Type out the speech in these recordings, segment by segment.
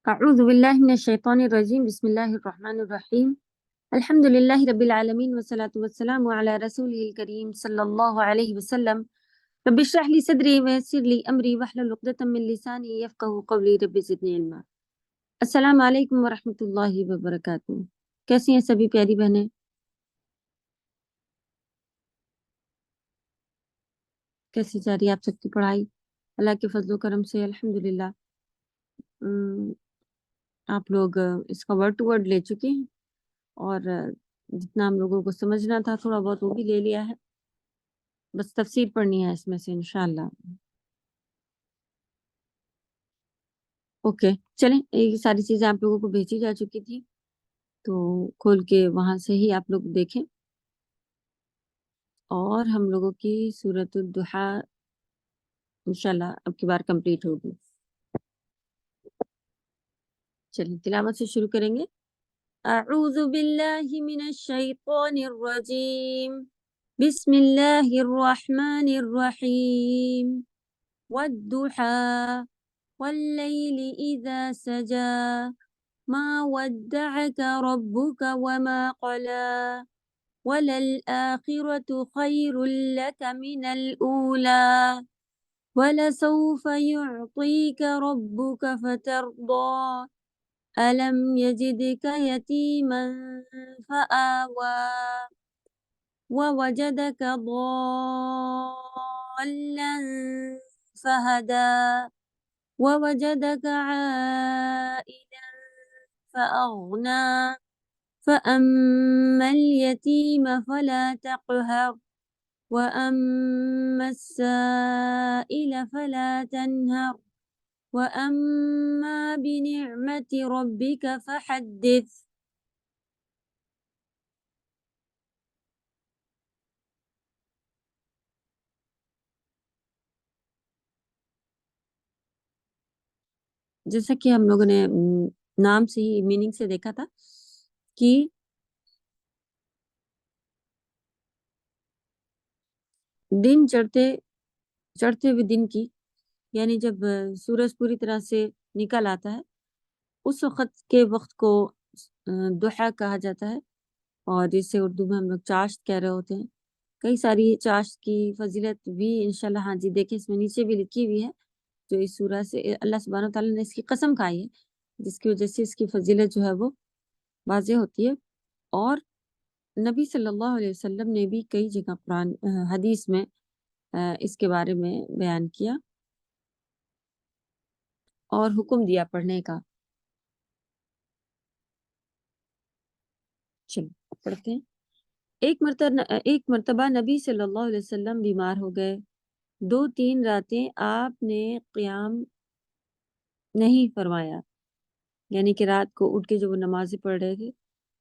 أعوذ بالله من الشيطان الرجيم بسم الله الرحمن الرحيم الحمد لله رب العالمين والصلاة والسلام على رسوله الكريم صلى الله عليه وسلم رب اشرح لي صدري ويسر لي أمري واحلل عقدة من لساني يفقهوا قولي رب زدني علما السلام علیکم ورحمۃ اللہ وبرکاتہ۔ کیسی ہیں سبھی پیاری بہنیں؟ کیسی جا رہی ہے آپ سب کی پڑھائی؟ اللہ کے فضل و کرم سے الحمدللہ۔ آپ لوگ اس کا ورڈ ٹو ورڈ لے چکے ہیں اور جتنا ہم لوگوں کو سمجھنا تھا تھوڑا بہت وہ بھی لے لیا ہے، بس تفسیر پڑھنی ہے اس میں سے انشاءاللہ۔ اوکے چلیں، یہ ساری چیزیں آپ لوگوں کو بھیجی جا چکی تھی تو کھول کے وہاں سے ہی آپ لوگ دیکھیں، اور ہم لوگوں کی سورۃ الضحیٰ انشاءاللہ اب کی بار کمپلیٹ ہوگی۔ چلیے تلاوت سے شروع کریں گے۔ اعوذ باللہ من الشیطان الرجیم، بسم اللہ الرحمن الرحیم، والضحى والليل إذا سجى ما ودعك ربك وما قلى وللآخرة خير لك من الأولى ولسوف يعطيك ربك فترضى ألم يجدك يتيما فآوى ووجدك ضالا فهدى ووجدك عائلا فأغنى فأما اليتيم فلا تقهر وأما السائل فلا تنهر وأما بنعمة ربك فحدث۔ جیسا کہ ہم لوگوں نے نام سے ہی میننگ سے دیکھا تھا کہ دن چڑھتے ہوئے دن کی، یعنی جب سورج پوری طرح سے نکل آتا ہے اس وقت کے وقت کو ضحیٰ کہا جاتا ہے، اور جسے اردو میں ہم لوگ چاشت کہہ رہے ہوتے ہیں۔ کئی ساری چاشت کی فضیلت بھی انشاءاللہ، ہاں جی دیکھیں اس میں نیچے بھی لکھی ہوئی ہے، جو اس سورہ سے اللہ سبحانہ وتعالیٰ نے اس کی قسم کھائی ہے، جس کی وجہ سے اس کی فضیلت جو ہے وہ واضح ہوتی ہے۔ اور نبی صلی اللہ علیہ وسلم نے بھی کئی جگہ قرآن حدیث میں اس کے بارے میں بیان کیا اور حکم دیا پڑھنے کا۔ چلو پڑھتے ہیں۔ ایک مرتبہ نبی صلی اللہ علیہ وسلم بیمار ہو گئے، 2-3 راتیں آپ نے قیام نہیں فرمایا، یعنی کہ رات کو اٹھ کے جو وہ نمازیں پڑھ رہے تھے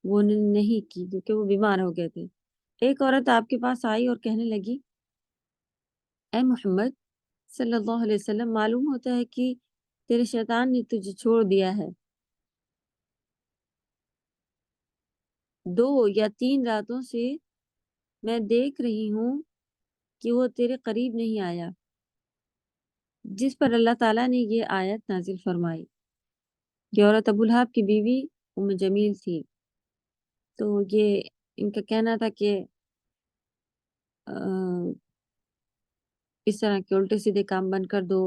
وہ نہیں کی کیونکہ وہ بیمار ہو گئے تھے۔ ایک عورت آپ کے پاس آئی اور کہنے لگی، اے محمد صلی اللہ علیہ وسلم، معلوم ہوتا ہے کہ تیرے شیطان نے تجھے چھوڑ دیا ہے، 2 یا 3 راتوں سے میں دیکھ رہی ہوں کہ وہ تیرے قریب نہیں آیا۔ جس پر اللہ تعالیٰ نے یہ آیت نازل فرمائی۔ یہ عورت ابو لہب کی بیوی ام جمیل تھی، تو یہ ان کا کہنا تھا کہ اس طرح کے الٹے سیدھے کام بند کر دو،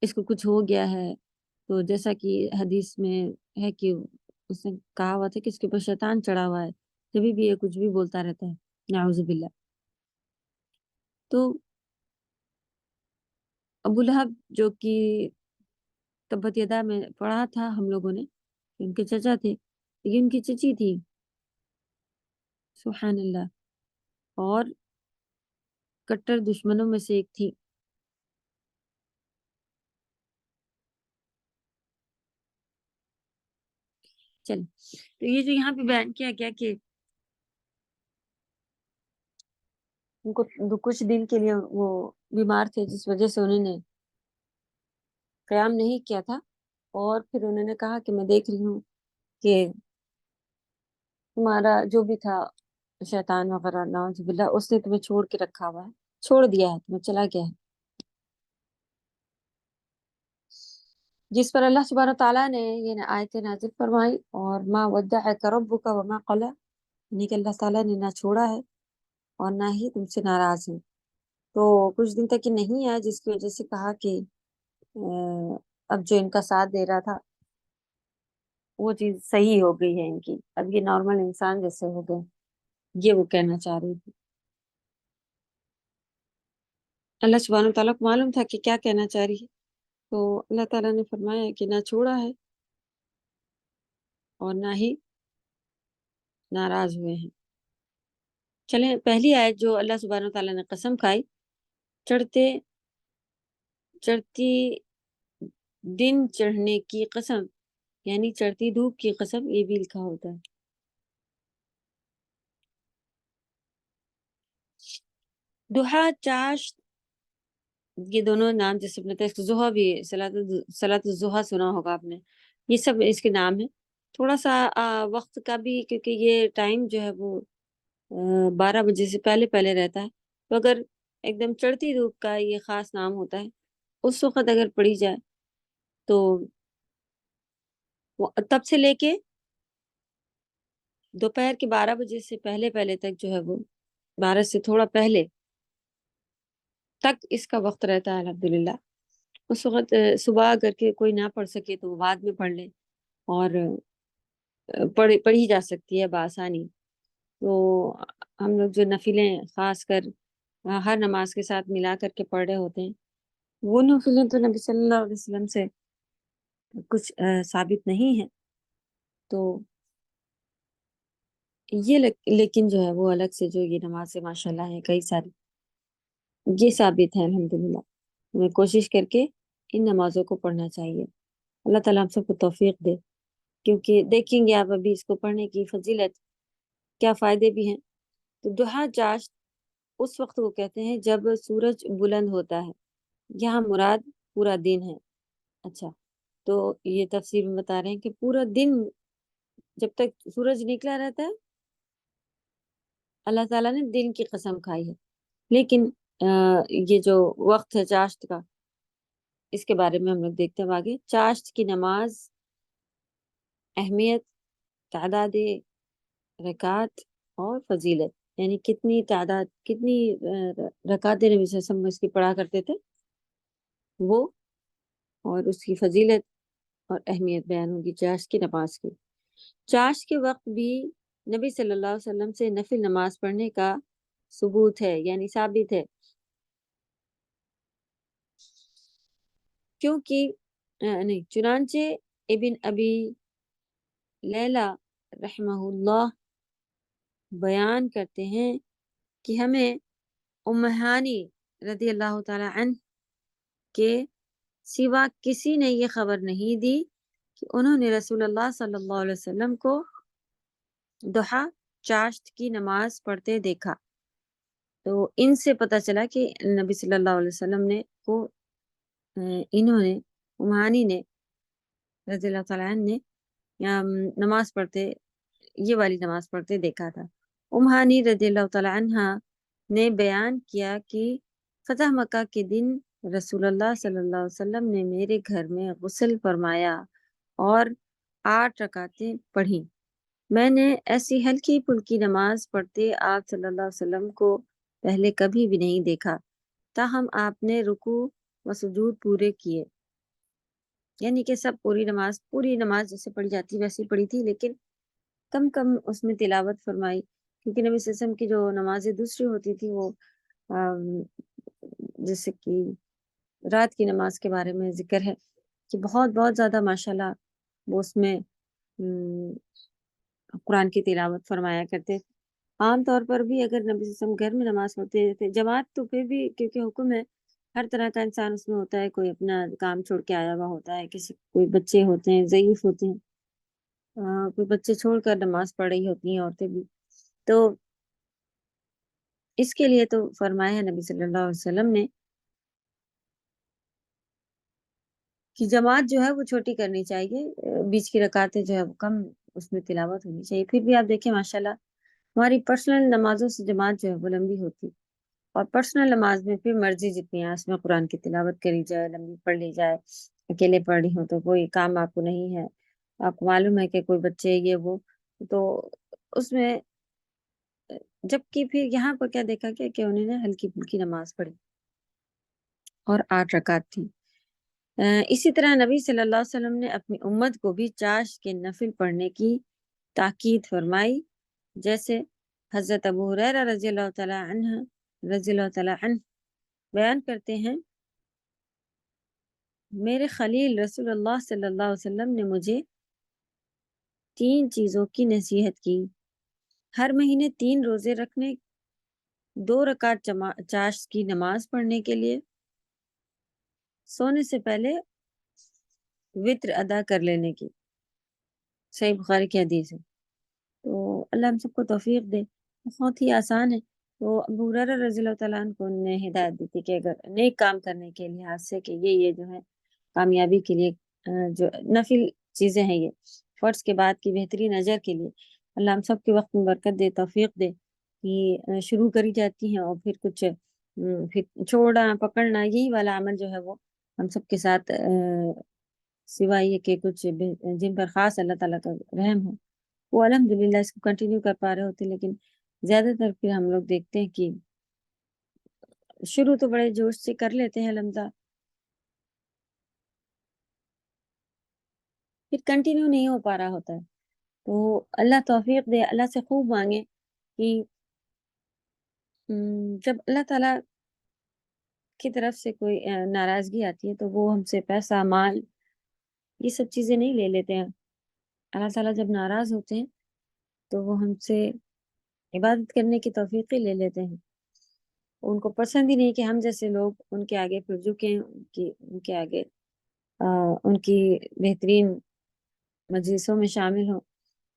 اس کو کچھ ہو گیا ہے۔ تو جیسا کہ حدیث میں ہے کہ اس نے کہا ہوا تھا کہ اس کے اوپر شیطان چڑھا ہوا ہے، جبھی بھی یہ کچھ بھی بولتا رہتا ہے، نعوذ باللہ۔ تو ابو لہب جو کہ تبت یدا میں پڑھا تھا ہم لوگوں نے، ان کے چچا تھے، یہ ان کی چچی تھی، سبحان اللہ، اور کٹر دشمنوں میں سے ایک تھی۔ چل تو یہ جو یہاں پہ بیان کیا گیا کہ ان کو کچھ دن کے لیے وہ بیمار تھے، جس وجہ سے انہوں نے قیام نہیں کیا تھا، اور پھر انہوں نے کہا کہ میں دیکھ رہی ہوں کہ تمہارا جو بھی تھا شیطان وغیرہ نعوذ باللہ، اس نے تمہیں چھوڑ کے رکھا ہوا ہے، چھوڑ دیا ہے، تمہیں چلا گیا ہے۔ جس پر اللہ سبحانہ تعالیٰ نے یہ آیتیں نازل فرمائی، اور ما ودعک ربک وما قلی، یعنی کہ اللہ تعالیٰ نے نہ چھوڑا ہے اور نہ ہی تم سے ناراض ہے۔ تو کچھ دن تک یہ نہیں آیا، جس کی وجہ سے کہا کہ اب جو ان کا ساتھ دے رہا تھا وہ چیز صحیح ہو گئی ہے ان کی، اب یہ نارمل انسان جیسے ہو گئے، یہ وہ کہنا چاہ رہی تھی۔ اللہ سبحانہ تعالیٰ کو معلوم تھا کہ کیا کہنا چاہ رہی ہے، تو اللہ تعالیٰ نے فرمایا کہ نہ چھوڑا ہے اور نہ ہی ناراض ہوئے ہیں۔ چلیں، پہلی آیت جو اللہ سبحانہ تعالیٰ نے قسم کھائی، چڑھتی دن چڑھنے کی قسم، یعنی چڑھتی دھوپ کی قسم، یہ بھی لکھا ہوتا ہے۔ دوحا، چاشت، یہ دونوں نام جیسے اپنے زحا بھی، صلاۃ الضحیٰ سنا ہوگا آپ نے، یہ سب اس کے نام ہیں۔ تھوڑا سا وقت کا بھی، کیونکہ یہ ٹائم جو ہے وہ 12 بجے سے پہلے پہلے رہتا ہے، تو اگر ایک دم چڑھتی دھوپ کا یہ خاص نام ہوتا ہے، اس وقت اگر پڑھی جائے تو تب سے لے کے دوپہر کے 12 بجے سے پہلے پہلے تک جو ہے وہ 12 سے تھوڑا پہلے تک اس کا وقت رہتا ہے الحمدللہ۔ اس وقت صبح اگر کے کوئی نہ پڑھ سکے تو وہ بعد میں پڑھ لے، اور پڑھی جا سکتی ہے بآسانی۔ تو ہم لوگ جو نفلیں خاص کر ہر نماز کے ساتھ ملا کر کے پڑھ رہے ہوتے ہیں، وہ نفلیں تو نبی صلی اللہ علیہ وسلم سے کچھ ثابت نہیں ہے، تو یہ لیکن جو ہے وہ الگ سے جو یہ نماز ماشاءاللہ ہے کئی ساری، یہ ثابت ہے الحمدللہ۔ ہمیں کوشش کر کے ان نمازوں کو پڑھنا چاہیے، اللہ تعالیٰ ہم سب کو توفیق دے، کیونکہ دیکھیں گے آپ ابھی اس کو پڑھنے کی فضیلت، کیا فائدے بھی ہیں۔ تو دوحا چاشت اس وقت کو کہتے ہیں جب سورج بلند ہوتا ہے، یہاں مراد پورا دن ہے۔ اچھا، تو یہ تفسیر میں بتا رہے ہیں کہ پورا دن جب تک سورج نکلا رہتا ہے، اللہ تعالیٰ نے دن کی قسم کھائی ہے۔ لیکن یہ جو وقت ہے چاشت کا، اس کے بارے میں ہم لوگ دیکھتے ہیں آگے۔ چاشت کی نماز، اہمیت، تعداد رکعت اور فضیلت، یعنی کتنی تعداد، کتنی رکعتیں نبی صلی اللہ علیہ وسلم اس کی پڑھا کرتے تھے وہ، اور اس کی فضیلت اور اہمیت بیان ہوگی چاشت کی نماز کی۔ چاشت کے وقت بھی نبی صلی اللہ علیہ وسلم سے نفل نماز پڑھنے کا ثبوت ہے، یعنی ثابت ہے، کیونکہ نہیں، چنانچہ ابن ابی لیلہ رحمہ اللہ بیان کرتے ہیں کہ ہمیں ام ہانی رضی اللہ تعالی عنہ کے سوا کسی نے یہ خبر نہیں دی کہ انہوں نے رسول اللہ صلی اللہ علیہ وسلم کو دوحا، چاشت کی نماز پڑھتے دیکھا۔ تو ان سے پتہ چلا کہ نبی صلی اللہ علیہ وسلم نے کو انہوں نے، ام ہانی نے رضی اللہ تعالیٰ عنہ نے نماز پڑھتے، یہ والی نماز پڑھتے دیکھا تھا۔ ام ہانی رضی اللہ تعالیٰ عنہ نے بیان کیا کہ فتح مکہ کے دن رسول اللہ صلی اللہ علیہ وسلم نے میرے گھر میں غسل فرمایا اور 8 رکعتیں پڑھیں۔ میں نے ایسی ہلکی پھلکی نماز پڑھتے آپ صلی اللہ علیہ وسلم کو پہلے کبھی بھی نہیں دیکھا، تاہم آپ نے رکوع و سجود پورے کیے، یعنی کہ سب پوری نماز جیسے پڑھی جاتی ویسے پڑھی تھی، لیکن کم کم اس میں تلاوت فرمائی، کیونکہ نبی صلی اللہ علیہ وسلم کی جو نمازیں دوسری ہوتی تھی وہ جیسے کہ رات کی نماز کے بارے میں ذکر ہے کہ بہت بہت زیادہ ماشاءاللہ وہ اس میں قرآن کی تلاوت فرمایا کرتے۔ عام طور پر بھی اگر نبی صلی اللہ علیہ وسلم گھر میں نماز پڑھتے تھے، جماعت تو پھر بھی کیونکہ حکم ہے، ہر طرح کا انسان اس میں ہوتا ہے، کوئی اپنا کام چھوڑ کے آیا ہوا ہوتا ہے، کوئی بچے ہوتے ہیں، ضعیف ہوتے ہیں، کوئی بچے چھوڑ کر نماز پڑھ رہی ہوتی ہیں عورتیں بھی، تو اس کے لیے تو فرمایا ہے نبی صلی اللہ علیہ وسلم نے کہ جماعت جو ہے وہ چھوٹی کرنی چاہیے، بیچ کی رکعتیں جو ہے وہ کم اس میں تلاوت ہونی چاہیے۔ پھر بھی آپ دیکھیں ماشاءاللہ ہماری پرسنل نمازوں سے جماعت جو ہے وہ لمبی ہوتی، اور پرسنل نماز میں پھر مرضی جتنی ہے اس میں قرآن کی تلاوت کری جائے، لمبی پڑھ لی جائے، اکیلے پڑھ رہی ہوں تو کوئی کام آپ کو نہیں ہے، آپ کو معلوم ہے کہ کوئی بچے یہ وہ، تو اس میں جبکہ پھر یہاں پر کیا دیکھا گیا کہ انہوں نے ہلکی پھلکی نماز پڑھی اور 8 رکعت تھی۔ اسی طرح نبی صلی اللہ علیہ وسلم نے اپنی امت کو بھی چاشت کے نفل پڑھنے کی تاکید فرمائی، جیسے حضرت ابو ہریرہ رضی اللہ تعالی عنہ بیان کرتے ہیں، میرے خلیل رسول اللہ صلی اللہ علیہ وسلم نے مجھے 3 چیزوں کی نصیحت کی: ہر مہینے 3 روزے رکھنے، 2 رکعت چاشت کی نماز پڑھنے کے لیے، سونے سے پہلے وتر ادا کر لینے کی۔ صحیح بخاری کی حدیث ہے۔ تو اللہ ہم سب کو توفیق دے، بہت ہی آسان ہے۔ تو ابو ہریرہ رضی اللہ تعالیٰ عنہ کو نے ہدایت دی تھی کہ اگر نیک کام کرنے کے لحاظ سے کہ یہ جو ہے کامیابی کے لیے جو نفل چیزیں ہیں، یہ فرض کے بعد کی بہترین اجر کے لیے اللہ ہم سب کے وقت میں برکت دے، توفیق دے کہ شروع کری جاتی ہیں اور پھر کچھ پھر چھوڑنا پکڑنا، یہی والا عمل جو ہے وہ ہم سب کے ساتھ سوائے یہ کہ کچھ جن پر خاص اللہ تعالیٰ کا رحم ہو وہ الحمدللہ اس کو کنٹینیو کر پا رہے ہوتے، لیکن زیادہ تر پھر ہم لوگ دیکھتے ہیں کہ شروع تو بڑے جوش سے کر لیتے ہیں لمزہ، پھر کنٹینیو نہیں ہو پا رہا ہوتا ہے۔ تو اللہ توفیق دے، اللہ سے خوب مانگے کہ جب اللہ تعالیٰ کی طرف سے کوئی ناراضگی آتی ہے تو وہ ہم سے پیسہ، مال، یہ سب چیزیں نہیں لے لیتے ہیں۔ اللہ تعالیٰ جب ناراض ہوتے ہیں تو وہ ہم سے عبادت کرنے کی توفیق ہی لے لیتے ہیں۔ ان کو پسند ہی نہیں کہ ہم جیسے لوگ ان کے آگے پھر جھکیں، ان کے آگے ان کی بہترین مجلسوں میں شامل ہوں۔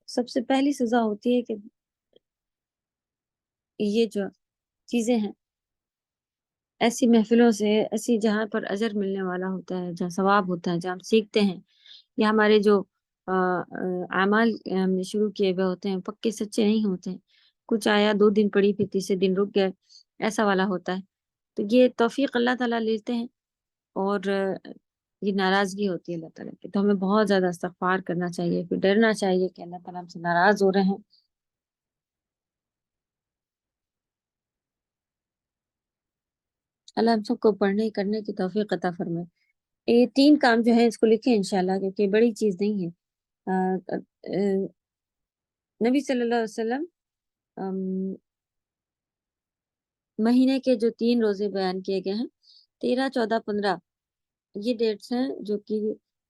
سب سے پہلی سزا ہوتی ہے کہ یہ جو چیزیں ہیں ایسی محفلوں سے، ایسی جہاں پر اجر ملنے والا ہوتا ہے، جہاں ثواب ہوتا ہے، جہاں ہم سیکھتے ہیں، یا ہمارے جو اعمال ہم نے شروع کیے ہوئے ہوتے ہیں پکے سچے نہیں ہوتے ہیں، کچھ آیا 2 دن پڑھی پھر تیسرے دن رک گئے، ایسا والا ہوتا ہے۔ تو یہ توفیق اللہ تعالیٰ لیتے ہیں اور یہ ناراضگی ہوتی ہے اللہ تعالیٰ کی، تو ہمیں بہت زیادہ استغفار کرنا چاہیے، پھر ڈرنا چاہیے کہ اللہ تعالیٰ ہم سے ناراض ہو رہے ہیں۔ اللہ ہم سب کو پڑھنے کرنے کی توفیق عطا فرمائے۔ یہ 3 کام جو ہے اس کو لکھیں انشاءاللہ، کیونکہ بڑی چیز نہیں ہے۔ نبی صلی اللہ علیہ وسلم مہینے کے جو 3 روزے بیان کیے گئے ہیں، 13، 14، 15، یہ ڈیٹس ہیں جو کہ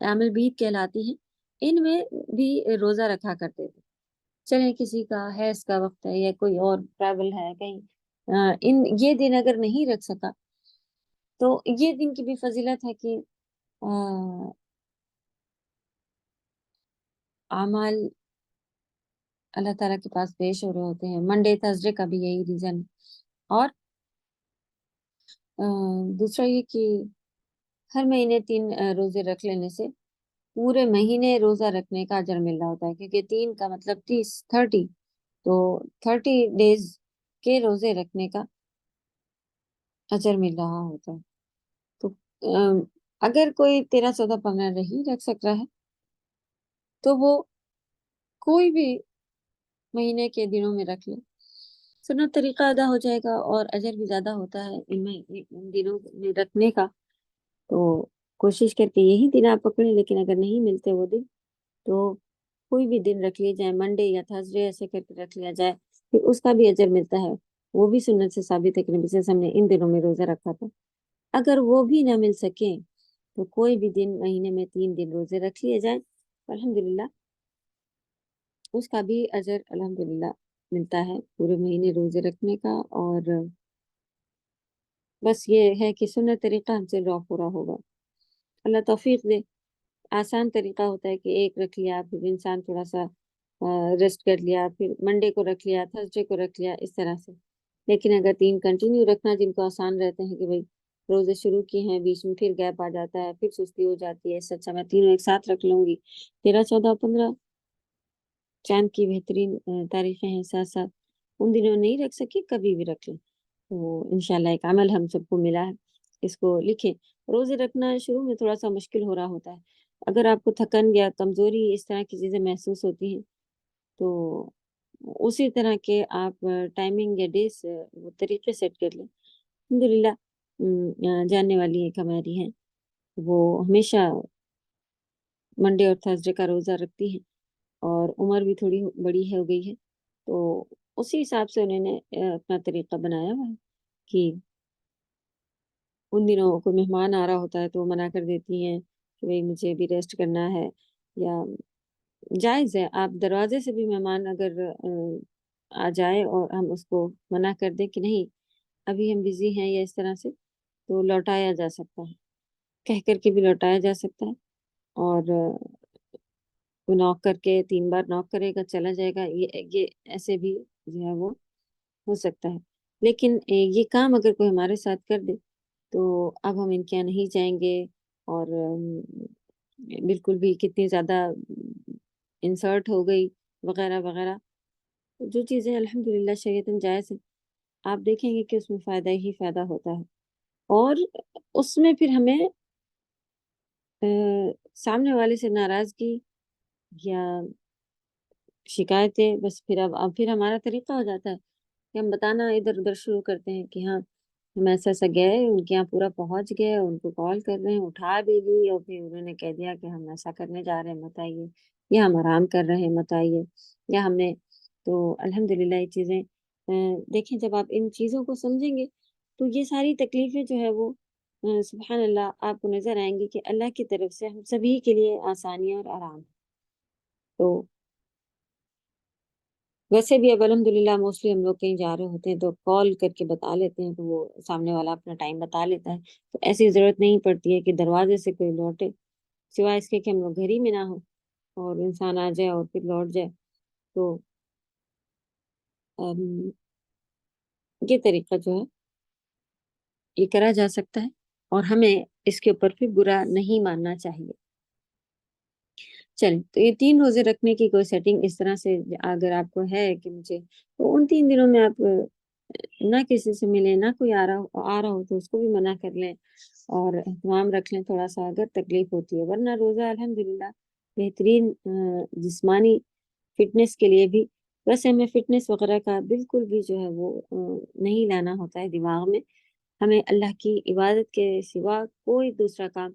ایام البید کہلاتی ہیں، ان میں بھی روزہ رکھا کرتے تھے۔ چلیں کسی کا حیض کا وقت ہے یا کوئی اور ٹریول ہے کہیں، یہ دن اگر نہیں رکھ سکا تو یہ دن کی بھی فضیلت ہے کہ اعمال اللہ تعالیٰ کے پاس پیش ہو رہے ہوتے ہیں۔ منڈے تھرسڈے کا بھی یہی ریزن، اور دوسرا یہ کہ ہر مہینے 3 روزے رکھ لینے سے پورے مہینے روزہ رکھنے کا اجر مل رہا ہوتا ہے، کیونکہ 3 کا مطلب 30، تو 30 ڈیز کے روزے رکھنے کا اجر مل رہا ہوتا ہے۔ تو اگر کوئی 13، 14، 15 نہیں رکھ سک رہا ہے تو وہ کوئی بھی مہینے کے دنوں میں رکھ لے، سنت طریقہ ادا ہو جائے گا اور اجر بھی زیادہ ہوتا ہے ان دنوں میں رکھنے کا۔ تو کوشش کر کے یہی دن آپ پکڑیں، لیکن اگر نہیں ملتے وہ دن تو کوئی بھی دن رکھ لیے جائے، منڈے یا تھرسڈے ایسے کر کے رکھ لیا جائے، پھر اس کا بھی اجر ملتا ہے۔ وہ بھی سنت سے ثابت ہے کہ نبی صلی اللہ علیہ وسلم نے ان دنوں میں روزہ رکھا تھا۔ اگر وہ بھی نہ مل سکیں تو کوئی بھی دن مہینے میں 3 دن روزے رکھ لیے جائیں، الحمدللہ اس کا بھی اجر الحمدللہ ملتا ہے پورے مہینے روزے رکھنے کا۔ اور بس یہ ہے کہ سنت طریقہ ہم سے رعب ہو رہا ہوگا، اللہ توفیق دے۔ آسان طریقہ ہوتا ہے کہ ایک رکھ لیا، پھر انسان تھوڑا سا ریسٹ کر لیا، پھر منڈے کو رکھ لیا، تھرسڈے کو رکھ لیا، اس طرح سے۔ لیکن اگر 3 کنٹینیو رکھنا جن کو آسان رہتے ہیں کہ بھائی روزے شروع کیے ہیں، بیچ میں پھر گیپ آ جاتا ہے، پھر سستی ہو جاتی ہے، اس سے اچھا میں تینوں ایک ساتھ رکھ لوں گی۔ 13، 14، 15 چاند کی بہترین تاریخیں ہیں، ساتھ ساتھ ان دنوں نہیں رکھ سکی کبھی بھی رکھ لیں۔ تو انشاءاللہ ایک عمل ہم سب کو ملا ہے، اس کو لکھیں۔ روزے رکھنا شروع میں تھوڑا سا مشکل ہو رہا ہوتا ہے. اگر آپ کو تھکن یا کمزوری اس طرح کی چیزیں محسوس ہوتی ہیں تو اسی طرح کے آپ ٹائمنگ یا ڈیز وہ طریقے سیٹ کر لیں. الحمدللہ جاننے والی ایک ہماری ہیں، وہ ہمیشہ منڈے اور تھرسڈے کا روزہ رکھتی ہیں اور عمر بھی تھوڑی بڑی ہو گئی ہے، تو اسی حساب سے انہوں نے اپنا طریقہ بنایا ہوا ہے کہ ان دنوں کوئی مہمان آ رہا ہوتا ہے تو وہ منع کر دیتی ہیں کہ بھئی مجھے بھی ریسٹ کرنا ہے، یا جائز ہے آپ دروازے سے بھی مہمان اگر آ جائے اور ہم اس کو منع کر دیں کہ نہیں ابھی ہم بزی ہیں یا اس طرح سے، تو لوٹایا جا سکتا ہے، کہہ کر کے بھی لوٹایا جا سکتا ہے. اور وہ نوک کر کے 3 بار نوک کرے گا چلا جائے گا، یہ ایسے بھی جو ہے وہ ہو سکتا ہے. لیکن یہ کام اگر کوئی ہمارے ساتھ کر دے تو اب ہم ان کے یہاں نہیں جائیں گے، اور بالکل بھی کتنی زیادہ انسرٹ ہو گئی وغیرہ وغیرہ، جو چیزیں الحمدللہ شریعتاً جائز ہیں، آپ دیکھیں گے کہ اس میں فائدہ ہی فائدہ ہوتا ہے. اور اس میں پھر ہمیں سامنے والے سے ناراضگی یا شکایتیں، بس پھر اب پھر ہمارا طریقہ ہو جاتا ہے کہ ہم بتانا ادھر ادھر شروع کرتے ہیں کہ ہاں ہم ایسا ایسا گئے، ان کے یہاں پورا پہنچ گئے، ان کو کال کر رہے ہیں، اٹھا بھی لی، اور پھر انہوں نے کہہ دیا کہ ہم ایسا کرنے جا رہے ہیں مت آئیے، یا ہم آرام کر رہے ہیں مت آئیے، یا ہم نے تو الحمدللہ یہ چیزیں دیکھیں جب آپ ان چیزوں کو سمجھیں گے تو یہ ساری تکلیفیں جو ہے وہ سبحان اللہ آپ کو نظر آئیں گی کہ اللہ کی طرف سے ہم سبھی کے لیے آسانیاں اور آرام. تو ویسے بھی اب الحمدللہ موسٹلی ہم لوگ کہیں جا رہے ہوتے ہیں تو کال کر کے بتا لیتے ہیں، تو وہ سامنے والا اپنا ٹائم بتا لیتا ہے، تو ایسی ضرورت نہیں پڑتی ہے کہ دروازے سے کوئی لوٹے، سوائے اس کے کہ ہم لوگ گھر ہی میں نہ ہو اور انسان آ جائے اور پھر لوٹ جائے. تو یہ طریقہ جو ہے یہ کرا جا سکتا ہے اور ہمیں اس کے اوپر پھر برا نہیں ماننا چاہیے. چلیں تو یہ 3 روزے رکھنے کی کوئی سیٹنگ اس طرح سے اگر آپ کو ہے کہ مجھے، تو ان 3 دنوں میں آپ نہ کسی سے ملیں، نہ کوئی آ رہا ہو تو اس کو بھی منع کر لیں اور اہتمام رکھ لیں تھوڑا سا اگر تکلیف ہوتی ہے. ورنہ روزہ الحمدللہ بہترین جسمانی فٹنس کے لیے بھی، ویسے ہمیں فٹنس وغیرہ کا بالکل بھی جو ہے وہ نہیں لانا ہوتا ہے دماغ میں. ہمیں اللہ کی عبادت کے سوا کوئی دوسرا کام،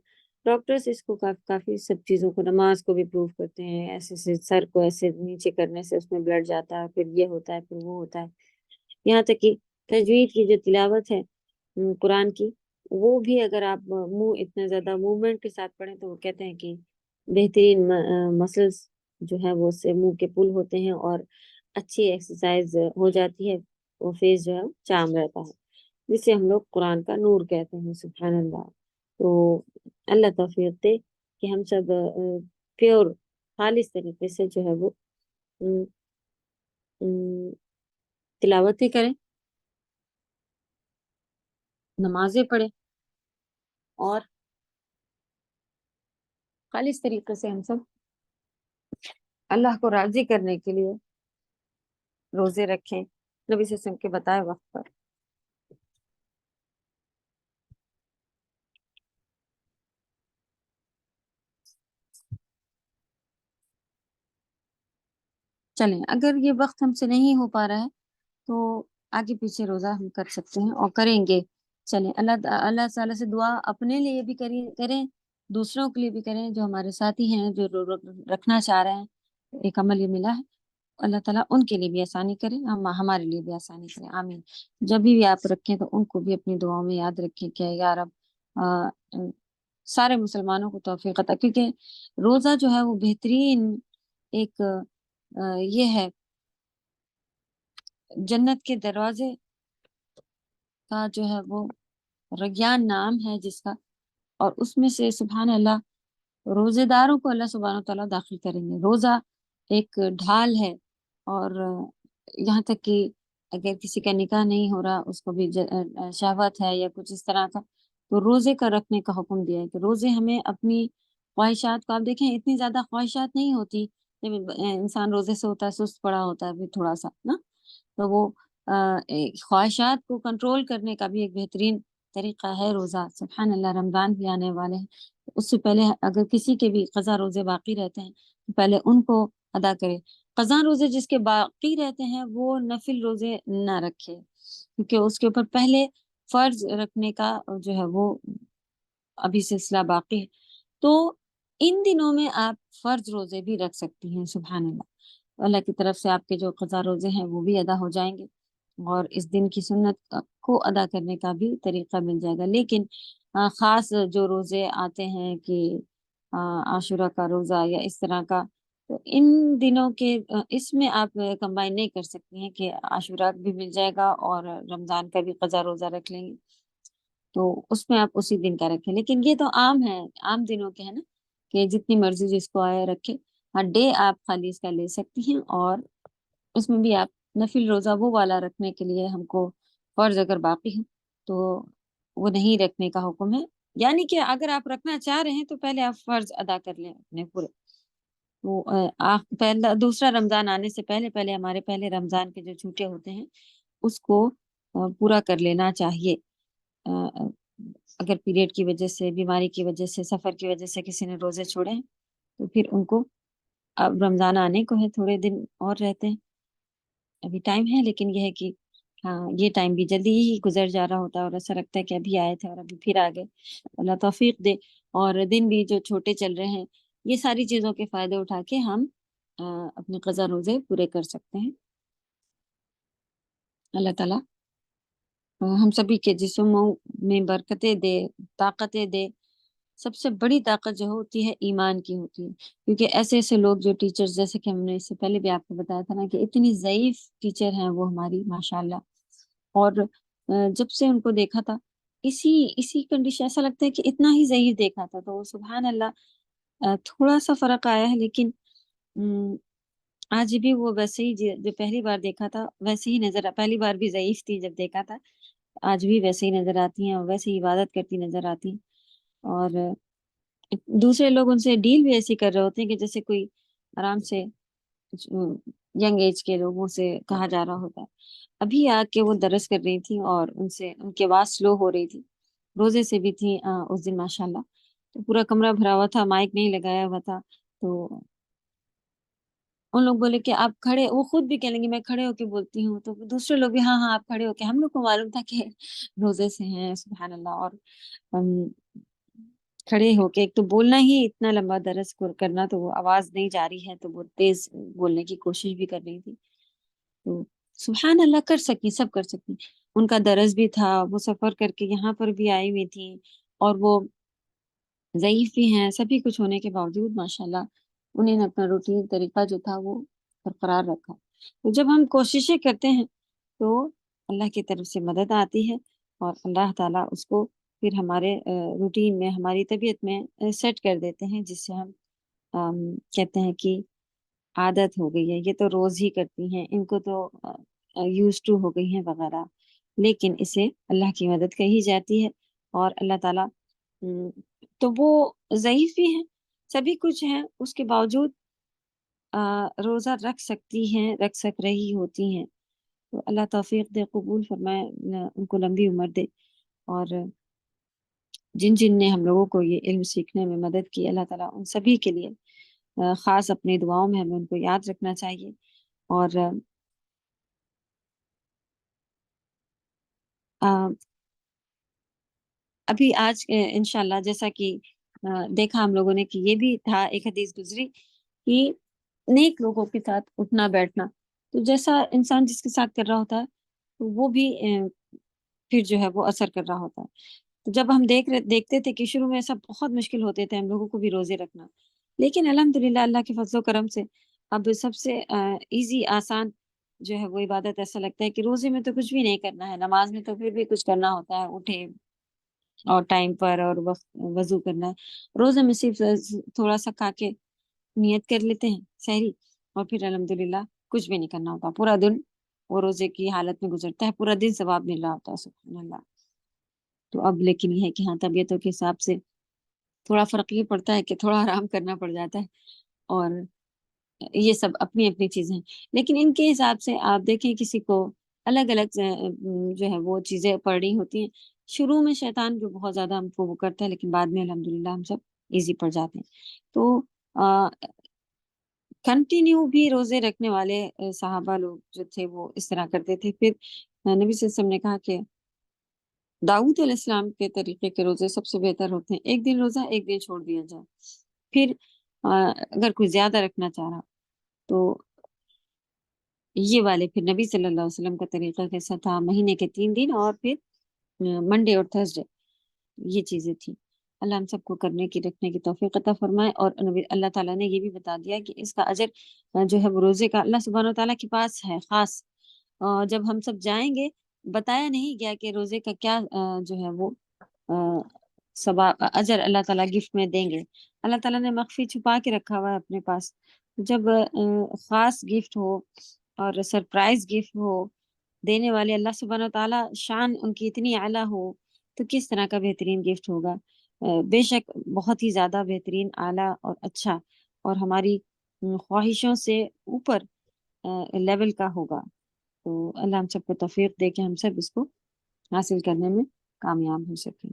ڈاکٹرز اس کو کافی سب چیزوں کو، نماز کو بھی پروف کرتے ہیں، ایسے سے سر کو ایسے نیچے کرنے سے اس میں بلڈ جاتا ہے، پھر یہ ہوتا ہے، پھر وہ ہوتا ہے. یہاں تک کہ تجوید کی جو تلاوت ہے قرآن کی، وہ بھی اگر آپ منہ اتنا زیادہ موومنٹ کے ساتھ پڑھیں تو وہ کہتے ہیں کہ بہترین مسلس جو ہے وہ اس سے منہ کے پل ہوتے ہیں اور اچھی ایکسرسائز ہو جاتی ہے، وہ فیس جو ہے چام رہتا ہے، جسے ہم لوگ قرآن کا نور کہتے ہیں. سبحان اللہ. تو اللہ توفیق دے کہ ہم سب پیور خالص طریقے سے جو ہے وہ ام، ام، تلاوتیں کریں، نمازیں پڑھیں، اور خالص طریقے سے ہم سب اللہ کو راضی کرنے کے لیے روزے رکھیں نبی صلی اللہ علیہ وسلم کے بتائے وقت پر. چلیں اگر یہ وقت ہم سے نہیں ہو پا رہا ہے تو آگے پیچھے روزہ ہم کر سکتے ہیں اور کریں گے. چلیں اللہ تعالیٰ سے دعا اپنے لیے بھی کریں، دوسروں کے لیے بھی کریں، جو ہمارے ساتھی ہیں جو رکھنا چاہ رہے ہیں، ایک عمل یہ ملا ہے، اللہ تعالیٰ ان کے لیے بھی آسانی کرے، ہمارے لیے بھی آسانی کرے، آمین. جب بھی آپ رکھیں تو ان کو بھی اپنی دعاؤں میں یاد رکھیں کہ یا رب سارے مسلمانوں کو توفیق عطا، کیونکہ روزہ جو ہے وہ بہترین ایک یہ ہے، جنت کے دروازے کا جو ہے وہ ریان نام ہے جس کا، اور اس میں سے سبحان اللہ روزے داروں کو اللہ سبحانہ تعالیٰ داخل کریں گے. روزہ ایک ڈھال ہے، اور یہاں تک کہ اگر کسی کا نکاح نہیں ہو رہا، اس کو بھی شہوت ہے یا کچھ اس طرح کا، تو روزے کا رکھنے کا حکم دیا ہے کہ روزے ہمیں اپنی خواہشات کو، آپ دیکھیں اتنی زیادہ خواہشات نہیں ہوتی جب انسان روزے سے ہوتا ہے، سست پڑا ہوتا ہے، پھر تھوڑا سا نا، تو وہ خواہشات کو کنٹرول کرنے کا بھی ایک بہترین طریقہ ہے روزہ. سبحان اللہ، رمضان بھی آنے والے ہیں، اس سے پہلے اگر کسی کے بھی قضا روزے باقی رہتے ہیں تو پہلے ان کو ادا کرے. قضا روزے جس کے باقی رہتے ہیں وہ نفل روزے نہ رکھے، کیونکہ اس کے اوپر پہلے فرض رکھنے کا جو ہے وہ ابھی سلسلہ باقی ہے. تو ان دنوں میں آپ فرض روزے بھی رکھ سکتی ہیں. سبحان اللہ، اللہ کی طرف سے آپ کے جو قضا روزے ہیں وہ بھی ادا ہو جائیں گے، اور اس دن کی سنت کو ادا کرنے کا بھی طریقہ مل جائے گا. لیکن خاص جو روزے آتے ہیں کہ عاشورہ کا روزہ یا اس طرح کا، تو ان دنوں کے اس میں آپ کمبائن نہیں کر سکتی ہیں کہ عاشورہ بھی مل جائے گا اور رمضان کا بھی قضا روزہ رکھ لیں گے، تو اس میں آپ اسی دن کا رکھیں. لیکن یہ تو عام ہے، عام دنوں کے ہے نا، کہ جتنی مرضی جس کو آئے رکھے. ہر ڈے آپ خالی اس کا لے سکتی ہیں، اور اس میں بھی آپ نفل روزہ وہ والا رکھنے کے لیے ہم کو فرض اگر باقی ہے تو وہ نہیں رکھنے کا حکم ہے. یعنی کہ اگر آپ رکھنا چاہ رہے ہیں تو پہلے آپ فرض ادا کر لیں اپنے پورے. وہ پہلا دوسرا رمضان آنے سے پہلے پہلے ہمارے پہلے رمضان کے جو چھوٹے ہوتے ہیں اس کو پورا کر لینا چاہیے. اگر پیریڈ کی وجہ سے، بیماری کی وجہ سے، سفر کی وجہ سے کسی نے روزے چھوڑے ہیں تو پھر ان کو، اب رمضان آنے کو ہے، تھوڑے دن اور رہتے ہیں، ابھی ٹائم ہے، لیکن یہ ہے کہ ہاں یہ ٹائم بھی جلدی ہی گزر جا رہا ہوتا ہے اور ایسا لگتا ہے کہ ابھی آئے تھے اور ابھی پھر آ گئے. اللہ توفیق دے. اور دن بھی جو چھوٹے چل رہے ہیں، یہ ساری چیزوں کے فائدے اٹھا کے ہم اپنے قضا روزے پورے کر سکتے ہیں. اللہ تعالیٰ ہم سبھی کے جسموں میں برکتیں دے، طاقتیں دے. سب سے بڑی طاقت جو ہوتی ہے ایمان کی ہوتی ہے، کیونکہ ایسے ایسے لوگ جو ٹیچرز، جیسے کہ ہم نے اس سے پہلے بھی آپ کو بتایا تھا نا کہ اتنی ضعیف ٹیچر ہیں وہ ہماری ماشاءاللہ. اور جب سے ان کو دیکھا تھا اسی کنڈیشن، ایسا لگتا ہے کہ اتنا ہی ضعیف دیکھا تھا، تو سبحان اللہ تھوڑا سا فرق آیا ہے. لیکن آج بھی وہ ویسے ہی جو پہلی بار دیکھا تھا ویسے ہی نظر، پہلی بار بھی ضعیف تھی جب دیکھا تھا، آج بھی ویسے ہی نظر آتی ہیں اور ویسے ہی عبادت کرتی نظر آتی ہیں. اور دوسرے لوگ ان سے ڈیل بھی ایسی کر رہے ہوتے ہیں کہ جیسے کوئی آرام سے ینگ ایج کے لوگوں سے کہا جا رہا ہوتا ہے. ابھی آ کے وہ درس کر رہی تھی اور ان کی آواز سلو ہو رہی تھی، روزے سے بھی تھی اس دن ماشاءاللہ. تو پورا کمرہ بھرا ہوا تھا، مائک نہیں لگایا ہوا تھا، تو ان لوگ بولے کہ آپ کھڑے، وہ خود بھی کہنے لگی میں کھڑے ہو کے بولتی ہوں، تو دوسرے لوگ بھی ہاں ہاں آپ کھڑے ہو کے. ہم لوگ کو معلوم تھا کہ روزے سے ہیں. سبحان اللہ. اور کھڑے ہو کے ایک تو بولنا ہی اتنا لمبا درس کرنا، تو وہ آواز نہیں جا رہی ہے تو وہ تیز بولنے کی کوشش بھی کر رہی تھی. تو سبحان اللہ، کر سکی، سب کر سکی. ان کا درس بھی تھا، وہ سفر کر کے یہاں پر بھی آئی ہوئی تھی، اور وہ ضعیف بھی ہیں. سبھی کچھ ہونے کے باوجود ماشاءاللہ انہیں نے اپنا روٹین طریقہ جو تھا وہ برقرار رکھا. تو جب ہم کوششیں کرتے ہیں تو اللہ کی طرف سے مدد آتی ہے، اور اللہ تعالیٰ اس کو پھر ہمارے روٹین میں، ہماری طبیعت میں سیٹ کر دیتے ہیں، جس سے ہم کہتے ہیں کہ عادت ہو گئی ہے، یہ تو روز ہی کرتی ہیں، ان کو تو یوز ٹو ہو گئی ہیں وغیرہ. لیکن اسے اللہ کی مدد کہی جاتی ہے. اور اللہ تعالیٰ تو وہ ضعیف بھی ہیں، سبھی کچھ ہیں، اس کے باوجود روزہ رکھ سکتی ہیں، رکھ سک رہی ہوتی ہیں. تو اللہ توفیق دے، قبول فرمائے، ان کو لمبی عمر دے. اور جن نے ہم لوگوں کو یہ علم سیکھنے میں مدد کی، اللہ تعالیٰ ان سبھی کے لیے خاص اپنی دعاؤں میں ہمیں ان کو یاد رکھنا چاہیے. اور ابھی آج انشاءاللہ جیسا کہ دیکھا ہم لوگوں نے کہ یہ بھی تھا، ایک حدیث گزری کہ نیک لوگوں کے ساتھ اٹھنا بیٹھنا، تو جیسا انسان جس کے ساتھ کر رہا ہوتا ہے تو وہ بھی پھر جو ہے وہ اثر کر رہا ہوتا ہے. تو جب ہم دیکھتے تھے کہ شروع میں ایسا بہت مشکل ہوتے تھے ہم لوگوں کو بھی روزے رکھنا، لیکن الحمدللہ اللہ کے فضل و کرم سے اب سب سے ایزی، آسان جو ہے وہ عبادت ایسا لگتا ہے کہ روزے میں تو کچھ بھی نہیں کرنا ہے، نماز میں تو پھر بھی کچھ کرنا ہوتا ہے، اٹھے اور ٹائم پر اور وقت وضو کرنا ہے. روزے میں صرف تھوڑا سا کھا کے نیت کر لیتے ہیں سحری، اور پھر الحمدللہ کچھ بھی نہیں کرنا ہوتا، پورا دن وہ روزے کی حالت میں گزرتا ہے، پورا دن ثواب مل رہا ہوتا ہے. سبحان اللہ. تو اب لیکن یہ ہے کہ ہاں طبیعتوں کے حساب سے تھوڑا فرق یہ پڑتا ہے کہ تھوڑا آرام کرنا پڑ جاتا ہے، اور یہ سب اپنی اپنی چیزیں ہیں. لیکن ان کے حساب سے آپ دیکھیں کسی کو الگ الگ جو ہے وہ چیزیں پڑ رہی ہوتی ہیں. شروع میں شیطان جو بہت زیادہ ہم کو وہ کرتا ہے، لیکن بعد میں الحمدللہ ہم سب ایزی پڑ جاتے ہیں. تو کنٹینیو بھی روزے رکھنے والے صحابہ لوگ جو تھے وہ اس طرح کرتے تھے. پھر نبی صلی اللہ علیہ وسلم نے کہا کہ داؤد علیہ السلام کے طریقے کے روزے سب سے بہتر ہوتے ہیں، ایک دن روزہ ایک دن چھوڑ دیا جائے. پھر اگر کوئی زیادہ رکھنا چاہ رہا تو یہ والے پھر نبی صلی اللہ علیہ وسلم کا طریقہ کیسا تھا، مہینے کے 3 دن اور پھر منڈے اور تھرسڈے، یہ چیزیں تھیں. اللہ ہم سب کو کرنے کی رکھنے کی توفیق عطا فرمائے. اور اللہ تعالیٰ نے یہ بھی بتا دیا کہ اس کا اجر جو ہے وہ روزے کا اللہ سبحانہ و تعالیٰ کے پاس ہے خاص. جب ہم سب جائیں گے بتایا نہیں گیا کہ روزے کا کیا جو ہے وہ ثواب اجر اللہ تعالیٰ گفٹ میں دیں گے. اللہ تعالیٰ نے مخفی چھپا کے رکھا ہوا ہے اپنے پاس. جب خاص گفٹ ہو اور سرپرائز گفٹ ہو دینے والے اللہ سبحانہ و تعالیٰ شان ان کی اتنی اعلیٰ ہو تو کس طرح کا بہترین گفٹ ہوگا. بے شک بہت ہی زیادہ بہترین، اعلیٰ اور اچھا اور ہماری خواہشوں سے اوپر لیول کا ہوگا. تو اللہ ہم سب کو توفیق دے کہ ہم سب اس کو حاصل کرنے میں کامیاب ہو سکیں.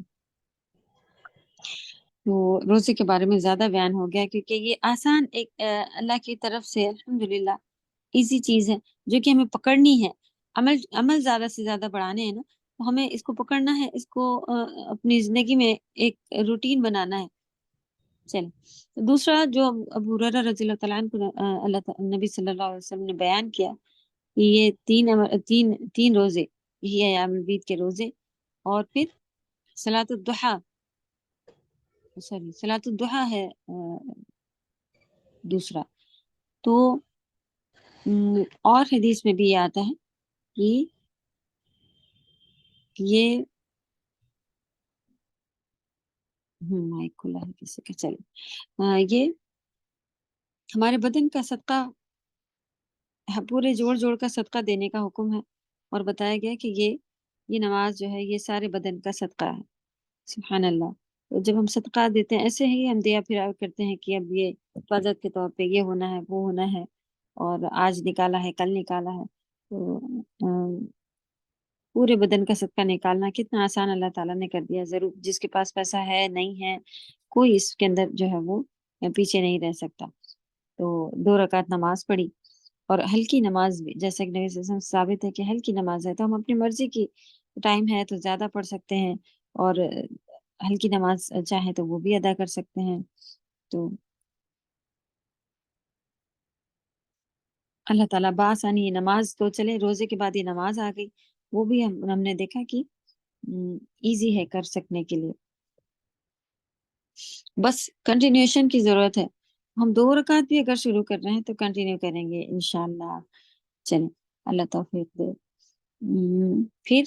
تو روزے کے بارے میں زیادہ بیان ہو گیا کیونکہ یہ آسان ایک اللہ کی طرف سے الحمدللہ ایزی چیز ہے جو کہ ہمیں پکڑنی ہے. عمل زیادہ سے زیادہ بڑھانے ہیں نا، تو ہمیں اس کو پکڑنا ہے، اس کو اپنی زندگی میں ایک روٹین بنانا ہے. چلیں، دوسرا جو ابو ہریرہ رضی اللہ تعالیٰ عنہ کو نبی صلی اللہ علیہ وسلم نے بیان کیا کہ یہ تین روزے، یہی ایام البید کے روزے اور پھر صلاۃ الضحیٰ ہے دوسرا. تو اور حدیث میں بھی یہ آتا ہے کہ یہ مائک کھلا ہے کسی کا، چلیں یہ ہمارے بدن کا صدقہ، پورے جوڑ کا صدقہ دینے کا حکم ہے. اور بتایا گیا کہ یہ نماز جو ہے یہ سارے بدن کا صدقہ ہے. سبحان اللہ. تو جب ہم صدقہ دیتے ہیں ایسے ہی ہم دیا پھر کرتے ہیں کہ اب یہ حفاظت کے طور پہ یہ ہونا ہے وہ ہونا ہے اور آج نکالا ہے کل نکالا ہے. تو پورے بدن کا صدقہ نکالنا کتنا آسان اللہ تعالیٰ نے کر دیا. ضرور جس کے پاس پیسہ ہے نہیں ہے کوئی اس کے اندر جو ہے وہ پیچھے نہیں رہ سکتا. تو 2 رکعت نماز پڑھی اور ہلکی نماز بھی، جیسا کہ نبی صلی اللہ علیہ وسلم ثابت ہے کہ ہلکی نماز ہے تو ہم اپنی مرضی کی ٹائم ہے تو زیادہ پڑھ سکتے ہیں اور ہلکی نماز چاہیں تو وہ بھی ادا کر سکتے ہیں. تو اللہ تعالیٰ بآسانی یہ نماز، تو چلے روزے کے بعد یہ نماز آ گئی، وہ بھی ہم نے دیکھا کہ ایزی ہے کر سکنے کے لیے. بس کنٹینیوشن کی ضرورت ہے. ہم 2 رکعت بھی اگر شروع کر رہے ہیں تو کنٹینیو کریں گے انشاءاللہ. چلیں اللہ توفیق دے. پھر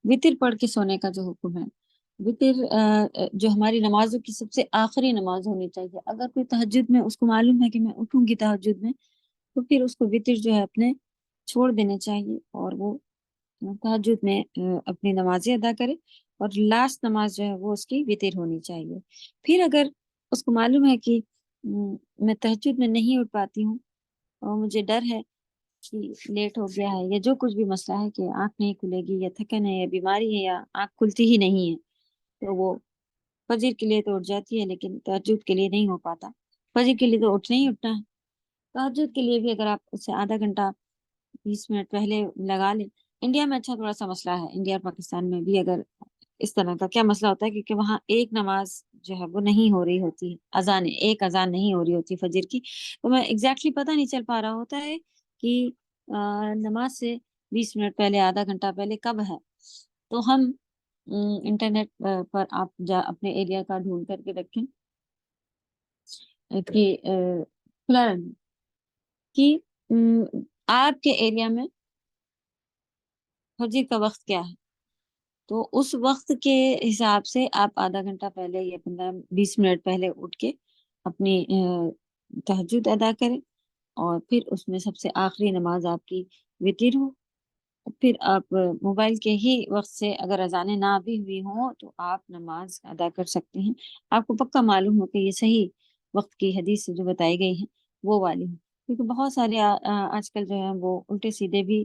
وطر پڑھ کے سونے کا جو حکم ہے، وطر جو ہماری نمازوں کی سب سے آخری نماز ہونی چاہیے. اگر کوئی تہجد میں اس کو معلوم ہے کہ میں اٹھوں گی تہجد میں تو پھر اس کو وطر جو ہے اپنے چھوڑ دینے چاہیے اور وہ تہجد میں اپنی نمازیں ادا کرے اور لاسٹ نماز جو ہے وہ اس کی وطر ہونی چاہیے. پھر اگر اس کو معلوم ہے کہ میں تہجد میں نہیں اٹھ پاتی ہوں اور مجھے ڈر ہے کہ لیٹ ہو گیا ہے یا جو کچھ بھی مسئلہ ہے کہ آنکھ نہیں کھلے گی یا تھکن ہے یا بیماری ہے یا آنکھ کھلتی ہی نہیں ہے، تو وہ فجر کے لیے تو اٹھ جاتی ہے لیکن تہجد کے لیے نہیں ہو پاتا. فجر کے لیے تو اٹھنا ہی اٹھنا ہے. تہجد کے لیے بھی اگر آپ اس سے آدھا گھنٹہ 20 منٹ پہلے لگا لیں. انڈیا میں اچھا تھوڑا سا مسئلہ ہے، انڈیا اور پاکستان میں بھی اگر اس طرح کا کیا مسئلہ ہوتا ہے کیونکہ وہاں ایک نماز جو ہے وہ نہیں ہو رہی ہوتی، ایک اذان نہیں ہو رہی ہوتی فجر کی. تو میں ایگزیکٹلی پتہ نہیں چل پا رہا ہوتا ہے کہ نماز سے 20 منٹ پہلے آدھا گھنٹہ پہلے کب ہے. تو ہم انٹرنیٹ پر آپ اپنے ایریا کا ڈھونڈ کر کے رکھیں کہ کھلا رہنا کہ آپ کے ایریا میں فجر کا وقت کیا ہے. تو اس وقت کے حساب سے آپ آدھا گھنٹہ پہلے یا 15-20 منٹ پہلے اٹھ کے اپنی تہجد ادا کریں اور پھر اس میں سب سے آخری نماز آپ کی وطر ہو. پھر آپ موبائل کے ہی وقت سے اگر اذانیں نہ بھی ہوئی ہوں تو آپ نماز ادا کر سکتے ہیں. آپ کو پکا معلوم ہو کہ یہ صحیح وقت کی حدیث سے جو بتائی گئی ہیں وہ والی ہیں، کیونکہ بہت سارے آج کل جو ہے وہ الٹے سیدھے بھی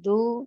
2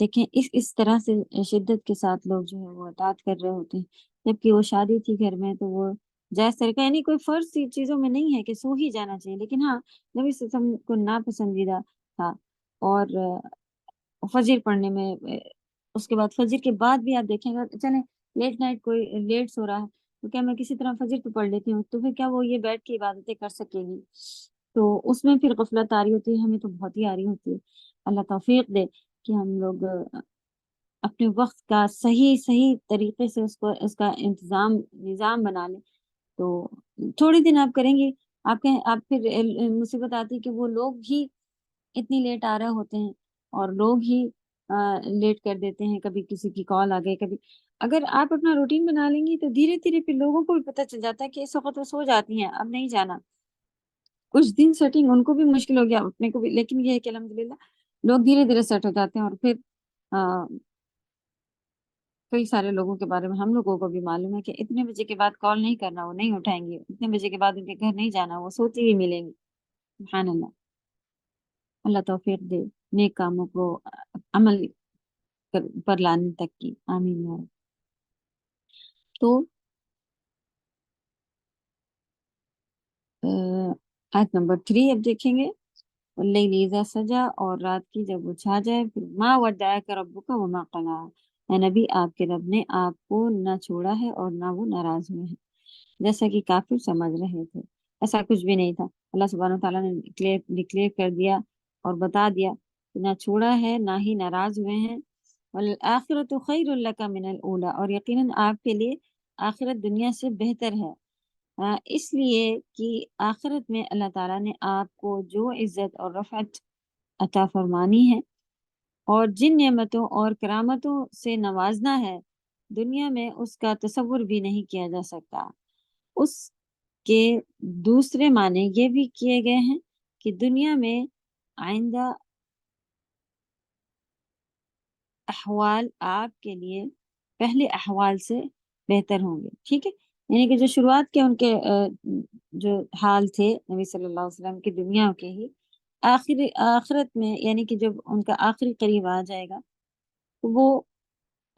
دیکھیں اس طرح سے شدت کے ساتھ لوگ جو ہے وہ اطاعت کر رہے ہوتے ہیں، جبکہ وہ شادی تھی گھر میں تو وہ جائز طریقہ، یعنی کوئی فرض سی چیزوں میں نہیں ہے کہ سو ہی جانا چاہیے، لیکن ہاں نبی صلی اللہ علیہ وسلم کو ناپسندیدہ تھا۔ اور فجر پڑھنے میں اس کے بعد فجر کے بعد بھی آپ دیکھیں گا، چلیں لیٹ نائٹ کوئی لیٹ سو رہا ہے تو کیا میں کسی طرح فجر تو پڑھ لیتی ہوں، تو پھر کیا وہ یہ بیٹھ کے عبادتیں کر سکے گی؟ تو اس میں پھر غفلت آ رہی ہوتی ہے، ہمیں تو بہت ہی آ رہی ہوتی ہے۔ اللہ توفیق دے کہ ہم لوگ اپنے وقت کا صحیح صحیح طریقے سے اس کا نظام بنا لیں، تو تھوڑی دن آپ کریں گی، آپ پھر مصیبت آتی کہ وہ لوگ ہی اتنی لیٹ آ رہے ہوتے ہیں اور لوگ ہی لیٹ کر دیتے ہیں، کبھی کسی کی کال آ گئی، کبھی اگر آپ اپنا روٹین بنا لیں گی تو دھیرے دھیرے پھر لوگوں کو بھی پتہ چل جاتا ہے کہ اس وقت وہ سو جاتی ہیں، اب نہیں جانا۔ کچھ دن سیٹنگ ان کو بھی مشکل ہو گیا، اپنے کو بھی، لیکن یہ ہے کہ الحمدللہ لوگ دھیرے دھیرے سیٹ ہو جاتے ہیں۔ اور پھر کئی سارے لوگوں کے بارے میں ہم لوگوں کو بھی معلوم ہے کہ اتنے بجے کے بعد کال نہیں کرنا، وہ نہیں اٹھائیں گے، اتنے بجے کے بعد ان کے گھر نہیں جانا، وہ سوتی ہوئی ملیں گی۔ سبحان اللہ، اللہ توفیق دے نیک کاموں کو عمل پر لانے تک کی، آمین یا رب۔ تو آیت نمبر 3 اب دیکھیں گے، واللیل اذا سجا، اور رات کی جب وہ چھا جائے، پھر ما ودعک ربک وما قلی، اے نبی آپ کے رب نے آپ کو نہ چھوڑا ہے اور نہ وہ ناراض ہوئے ہیں، جیسا کہ کافر سمجھ رہے تھے، ایسا کچھ بھی نہیں تھا۔ اللہ سبحانہ وتعالیٰ نے ڈکلیئر کر دیا اور بتا دیا کہ نہ چھوڑا ہے نہ ہی ناراض ہوئے ہیں۔ والآخرۃ خیر لک من الاولی، اور یقیناً آپ کے لیے آخرت دنیا سے بہتر ہے، اس لیے کہ آخرت میں اللہ تعالیٰ نے آپ کو جو عزت اور رفعت عطا فرمانی ہے اور جن نعمتوں اور کرامتوں سے نوازنا ہے، دنیا میں اس کا تصور بھی نہیں کیا جا سکتا۔ اس کے دوسرے معنی یہ بھی کیے گئے ہیں کہ دنیا میں آئندہ احوال آپ کے لیے پہلے احوال سے بہتر ہوں گے، ٹھیک ہے، یعنی کہ جو شروعات کے ان کے جو حال تھے نبی صلی اللہ علیہ وسلم کی دنیا کے ہی، آخرت میں یعنی کہ جب ان کا آخری قریب آ جائے گا تو وہ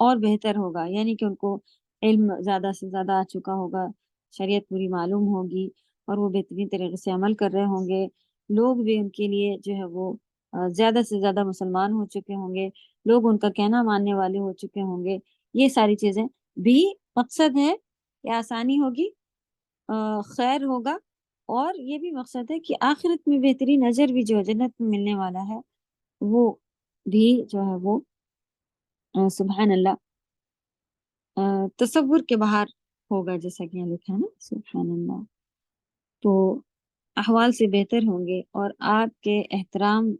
اور بہتر ہوگا، یعنی کہ ان کو علم زیادہ سے زیادہ آ چکا ہوگا، شریعت پوری معلوم ہوگی اور وہ بہترین طریقے سے عمل کر رہے ہوں گے، لوگ بھی ان کے لیے جو ہے وہ زیادہ سے زیادہ مسلمان ہو چکے ہوں گے، لوگ ان کا کہنا ماننے والے ہو چکے ہوں گے، یہ ساری چیزیں بھی مقصد ہے کہ آسانی ہوگی، خیر ہوگا، اور یہ بھی مقصد ہے کہ آخرت میں بہترین اجر بھی جو جنت میں ملنے والا ہے وہ بھی جو ہے وہ سبحان اللہ تصور کے باہر ہوگا، جیسا کہ یہاں لکھا ہے نا، سبحان اللہ۔ تو احوال سے بہتر ہوں گے اور آپ کے احترام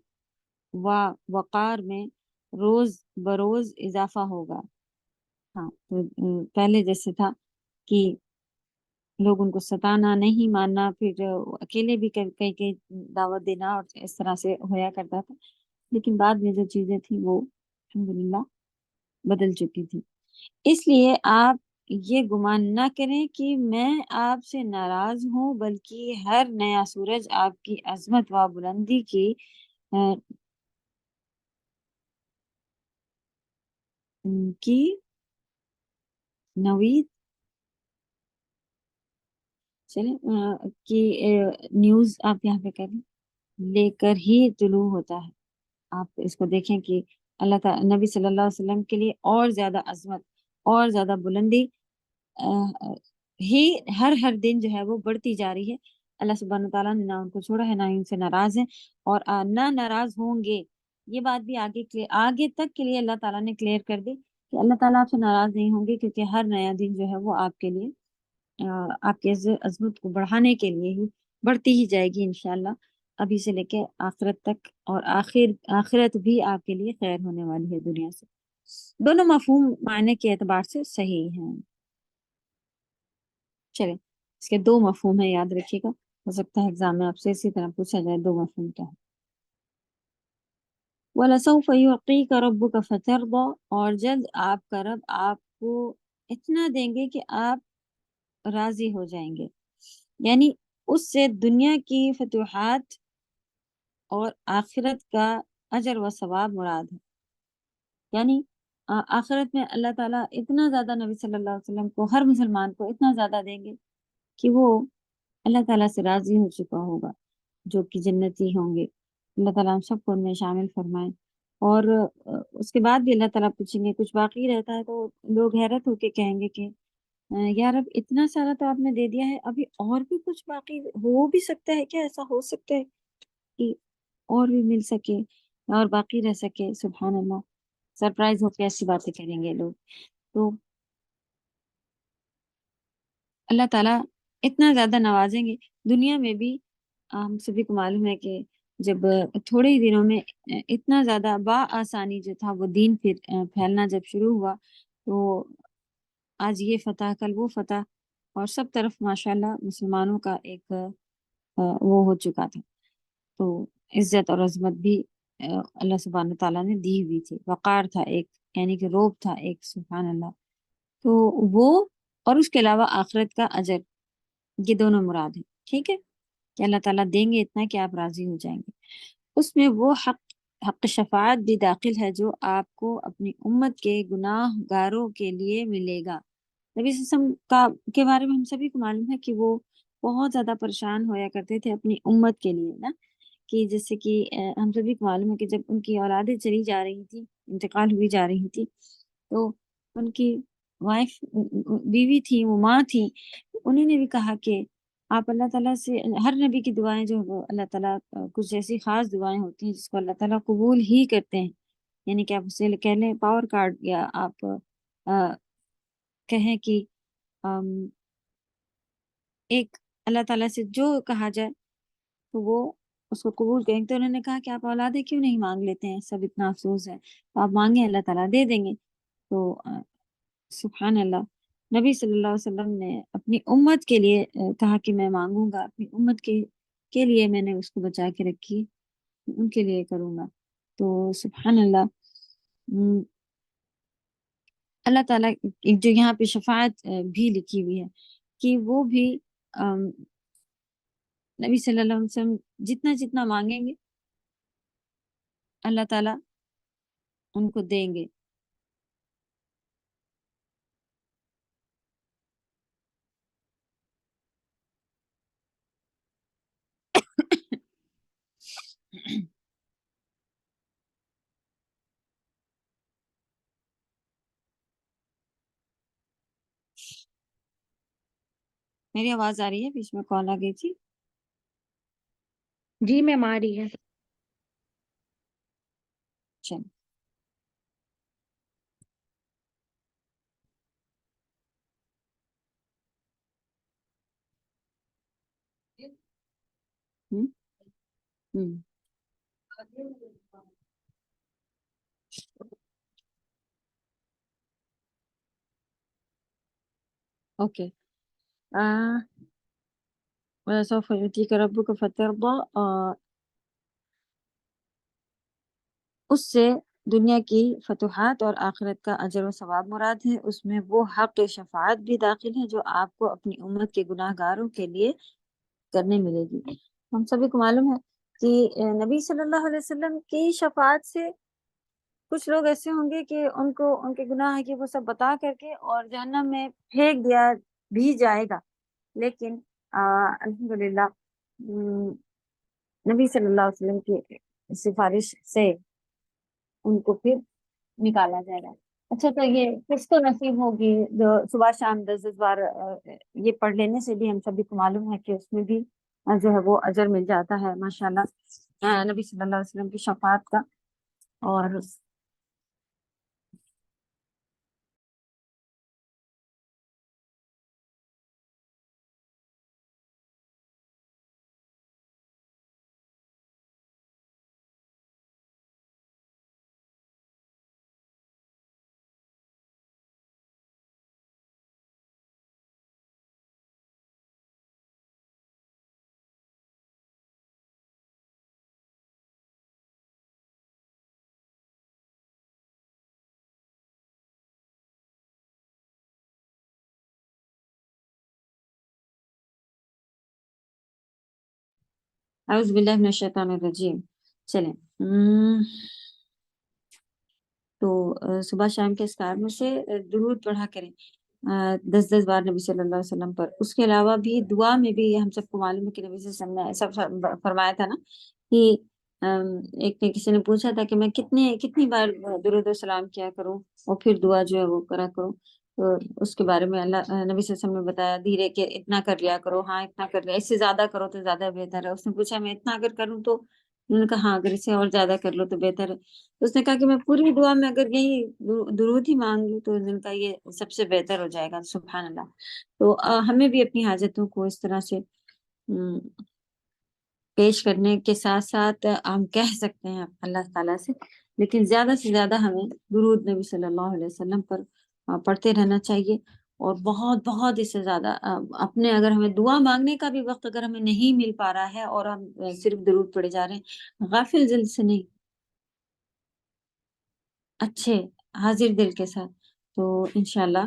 و وقار میں روز بروز اضافہ ہوگا۔ ہاں تو پہلے جیسے تھا کہ لوگ ان کو ستانا، نہیں ماننا، پھر اکیلے بھی کئی کئی دعوت دینا، اور اس طرح سے ہویا کرتا تھا، لیکن بعد میں جو چیزیں تھیں وہ الحمدللہ بدل چکی تھی۔ اس لیے آپ یہ گمان نہ کریں کہ میں آپ سے ناراض ہوں، بلکہ ہر نیا سورج آپ کی عظمت و بلندی آ، کی نوید چلیں کی نیوز آپ یہاں پہ کریں لے کر ہی طلوع ہوتا ہے۔ آپ اس کو دیکھیں کہ اللہ تعالی نبی صلی اللہ علیہ وسلم کے لیے اور زیادہ عظمت اور زیادہ بلندی ہی ہر دن جو ہے وہ بڑھتی جا رہی ہے۔ اللہ سبحانہ تعالیٰ نے نہ ان کو چھوڑا ہے، نہ ہی ان سے ناراض ہیں، اور نہ ناراض ہوں گے۔ یہ بات بھی آگے تک کے لیے اللہ تعالیٰ نے کلیئر کر دی کہ اللہ تعالیٰ آپ سے ناراض نہیں ہوں گے، کیونکہ ہر نیا دن جو ہے وہ آپ کے لیے آپ کے عظمت کو بڑھانے کے لیے ہی بڑھتی ہی جائے گی انشاءاللہ، ابھی سے لے کے آخرت تک، اور آخرت بھی آپ کے لیے خیر ہونے والی ہے دنیا سے۔ دونوں مفہوم معنی کے اعتبار سے صحیح ہیں۔ چلیں اس کے دو مفہوم ہیں، یاد رکھیے گا، ہو سکتا ہے ایگزام میں آپ سے اسی طرح پوچھا جائے دو مفہوم کیا ہے۔ وَلَسَوْفَ يُعْطِيكَ رَبُّكَ فَتَرْضَىٰ، اور جلد آپ کا رب آپ کو اتنا دیں گے کہ آپ راضی ہو جائیں گے، یعنی اس سے دنیا کی فتوحات اور آخرت کا اجر و ثواب مراد ہے۔ یعنی آخرت میں اللہ تعالیٰ اتنا زیادہ نبی صلی اللہ علیہ وسلم کو، ہر مسلمان کو اتنا زیادہ دیں گے کہ وہ اللہ تعالیٰ سے راضی ہو چکا ہوگا، جو کہ جنتی ہوں گے۔ اللہ تعالیٰ ہم سب کو ان میں شامل فرمائے۔ اور اس کے بعد بھی اللہ تعالیٰ پوچھیں گے کچھ باقی رہتا ہے تو لوگ حیرت ہو کے کہیں گے کہ یا رب اتنا سارا تو آپ نے دے دیا ہے، ابھی اور بھی کچھ باقی ہو بھی سکتا ہے کیا؟ ایسا ہو سکتا ہے کہ اور بھی مل سکے اور باقی رہ سکے؟ سبحان اللہ، سرپرائز ہو کے ایسی باتیں کریں گے لوگ۔ تو اللہ تعالیٰ اتنا زیادہ نوازیں گے دنیا میں بھی۔ ہم سبھی کو معلوم ہے کہ جب تھوڑے ہی دنوں میں اتنا زیادہ آسانی جو تھا وہ دین پھر پھیلنا جب شروع ہوا، تو آج یہ فتح کل وہ فتح، اور سب طرف ماشاءاللہ مسلمانوں کا ایک وہ ہو چکا تھا۔ تو عزت اور عظمت بھی اللہ سبحانہ تعالیٰ نے دی ہوئی تھی، وقار تھا ایک، یعنی کہ روب تھا ایک، سبحان اللہ۔ تو وہ اور اس کے علاوہ آخرت کا اجر، یہ دونوں مراد ہیں، ٹھیک ہے، کہ اللہ تعالیٰ دیں گے اتنا کہ آپ راضی ہو جائیں گے۔ اس میں وہ حق شفاعت بھی داخل ہے جو آپ کو اپنی امت کے گناہ گاروں کے لیے ملے گا۔ نبی صلی اللہ علیہ وسلم کے بارے میں ہم سبھی کو معلوم ہے کہ وہ بہت زیادہ پریشان ہویا کرتے تھے اپنی امت کے لیے نا، کہ جیسے کہ ہم سبھی کو معلوم ہے کہ جب ان کی اولادیں چلی جا رہی تھی، انتقال ہوئی جا رہی تھی، تو ان کی وائف، بیوی تھی، وہ ماں تھی، انہوں نے بھی کہا کہ آپ اللہ تعالیٰ سے، ہر نبی کی دعائیں جو وہ اللہ تعالیٰ کچھ ایسی خاص دعائیں ہوتی ہیں جس کو اللہ تعالیٰ قبول ہی کرتے ہیں، یعنی کہ آپ اسے کہہ لیں پاور کارڈ، یا آپ کہیں کہ ایک اللہ تعالیٰ سے جو کہا جائے تو وہ اس کو قبول کریں۔ تو انہوں نے کہا کہ آپ اولادیں کیوں نہیں مانگ لیتے ہیں، سب اتنا افسوس ہے، تو آپ مانگیں، اللہ تعالیٰ دے دیں گے۔ تو سبحان اللہ، نبی صلی اللہ علیہ وسلم نے اپنی امت کے لیے کہا کہ میں مانگوں گا، اپنی امت کے لیے میں نے اس کو بچا کے رکھی، ان کے لیے کروں گا۔ تو سبحان اللہ، اللہ تعالیٰ جو یہاں پہ شفاعت بھی لکھی ہوئی ہے کہ وہ بھی نبی صلی اللہ علیہ وسلم جتنا جتنا مانگیں گے اللہ تعالیٰ ان کو دیں گے۔ میری آواز آ رہی ہے؟ بیچ میں کال آ گئی تھی۔ جی میم آ رہی ہے۔ چل ہوں ہوں اوکے، سوف يأتيك ربك فترضى، اس سے دنیا کی فتوحات اور آخرت کا اجر و ثواب مراد ہے۔ اس میں وہ حق شفاعت بھی داخل ہے جو آپ کو اپنی امت کے گناہ گاروں کے لیے کرنے ملے گی۔ ہم سبھی کو معلوم ہے کہ نبی صلی اللہ علیہ وسلم کی شفاعت سے کچھ لوگ ایسے ہوں گے کہ ان کو ان کے گناہ ہے کہ وہ سب بتا کر کے اور جہنم میں پھینک دیا بھی جائے گا، لیکن الحمدللہ نبی صلی اللہ علیہ وسلم کی سفارش سے ان کو پھر نکالا جائے گا۔ اچھا، تو یہ کس کو نصیب ہوگی جو صبح شام 10 بار یہ پڑھ لینے سے بھی ہم سبھی کو معلوم ہے کہ اس میں بھی جو ہے وہ اجر مل جاتا ہے ماشاءاللہ نبی صلی اللہ علیہ وسلم کی شفاعت کا۔ اور اعوذ باللہ من الشیطان الرجیم، چلیں تو صبح شام کے اذکار میں سے درود پڑھا کریں 10 10 بار نبی صلی اللہ علیہ وسلم پر. اس کے علاوہ بھی دعا میں بھی ہم سب کو معلوم ہے کہ نبی صلی اللہ علیہ وسلم نے ایسا فرمایا تھا نا کہ ایک نے کسی نے پوچھا تھا کہ میں کتنی بار درود و سلام کیا کروں اور پھر دعا جو ہے وہ کرا کروں. تو اس کے بارے میں نبی صلی اللہ علیہ وسلم نے بتایا دھیرے کہ اتنا کر لیا کرو. ہاں اتنا کر لیا, اس سے زیادہ کرو تو زیادہ بہتر ہے. اس نے پوچھا میں اتنا اگر کروں تو, انہوں نے کہا ہاں اگر اس سے اور زیادہ کر لو تو بہتر ہے. تو اس نے کہا کہ میں پوری دعا میں اگر یہی درود ہی مانگ لوں تو انہوں نے کہا یہ سب سے بہتر ہو جائے گا. سبحان اللہ. تو ہمیں بھی اپنی حاجتوں کو اس طرح سے پیش کرنے کے ساتھ ساتھ ہم کہہ سکتے ہیں اللہ تعالیٰ سے, لیکن زیادہ سے زیادہ ہمیں درود نبی صلی اللہ علیہ وسلم پر پڑھتے رہنا چاہیے. اور بہت بہت اس سے زیادہ اپنے, اگر ہمیں دعا مانگنے کا بھی وقت اگر ہمیں نہیں مل پا رہا ہے اور ہم صرف درود پڑھے جا رہے ہیں, غافل دل سے نہیں, اچھے حاضر دل کے ساتھ, تو انشاءاللہ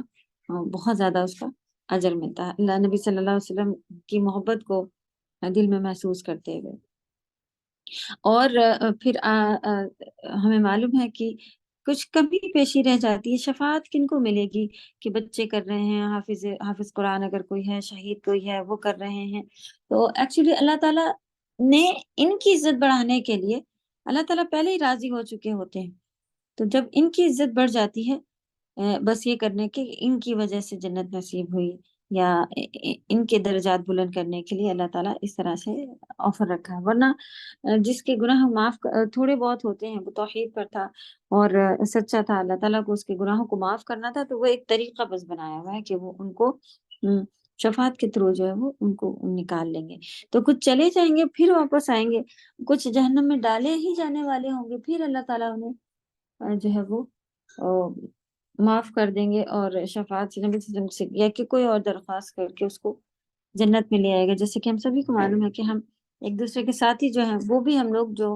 بہت زیادہ اس کا اجر ملتا ہے. اللہ نبی صلی اللہ علیہ وسلم کی محبت کو دل میں محسوس کرتے ہوئے. اور پھر ہمیں معلوم ہے کہ کچھ کمی پیشی رہ جاتی ہے. شفاعت کن کو ملے گی کہ بچے کر رہے ہیں, حافظ قرآن اگر کوئی ہے, شہید کوئی ہے, وہ کر رہے ہیں. تو ایکچولی اللہ تعالیٰ نے ان کی عزت بڑھانے کے لیے, اللہ تعالیٰ پہلے ہی راضی ہو چکے ہوتے ہیں. تو جب ان کی عزت بڑھ جاتی ہے بس یہ کرنے کے ان کی وجہ سے جنت نصیب ہوئی, یا ان کے درجات بلند کرنے کے لیے اللہ تعالیٰ اس طرح سے آفر رکھا ہے. ورنہ جس کے گناہ معاف تھوڑے بہت ہوتے ہیں, وہ توحید پر تھا اور سچا تھا, اللہ تعالیٰ کو اس کے گناہوں کو معاف کرنا تھا, تو وہ ایک طریقہ بس بنایا ہوا ہے کہ وہ ان کو شفاعت کے تھرو جو ہے وہ ان کو نکال لیں گے. تو کچھ چلے جائیں گے پھر واپس آئیں گے, کچھ جہنم میں ڈالے ہی جانے والے ہوں گے, پھر اللہ تعالیٰ انہیں جو ہے وہ معاف کر دیں گے اور شفاعت سے نبی صلی اللہ علیہ وسلم سے یا کہ کوئی اور درخواست کر کے اس کو جنت میں لے آئے گا. جیسے کہ ہم سبھی کو معلوم ہے کہ ہم ایک دوسرے کے ساتھی جو ہیں وہ بھی ہم لوگ جو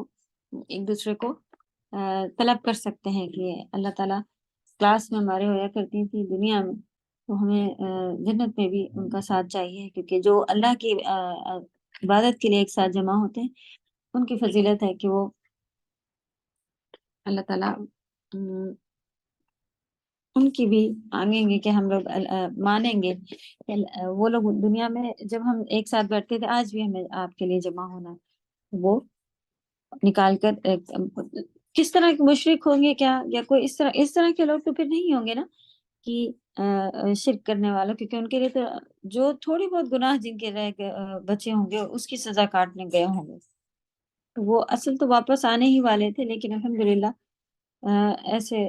ایک دوسرے کو طلب کر سکتے ہیں کہ اللہ تعالیٰ کلاس میں ہمارے ہویا کرتی تھی دنیا میں, تو ہمیں جنت میں بھی ان کا ساتھ چاہیے, کیونکہ جو اللہ کی عبادت کے لیے ایک ساتھ جمع ہوتے ہیں ان کی فضیلت ہے کہ وہ اللہ تعالیٰ ان کی بھی مانگیں گے کہ ہم لوگ مانیں گے کہ وہ لوگ دنیا میں جب ہم ایک ساتھ بیٹھتے تھے, آج بھی ہمیں آپ کے لیے جمع ہونا ہے, وہ نکال کر کس طرح کے مشرک ہوں گے کیا, یا کوئی اس طرح کے لوگ تو پھر نہیں ہوں گے نا کہ شرک کرنے والا, کیونکہ ان کے لیے تو جو تھوڑی بہت گناہ جن کے رہ بچے ہوں گے اس کی سزا کاٹنے گئے ہوں گے, وہ اصل تو واپس آنے ہی والے تھے, لیکن الحمدللہ ایسے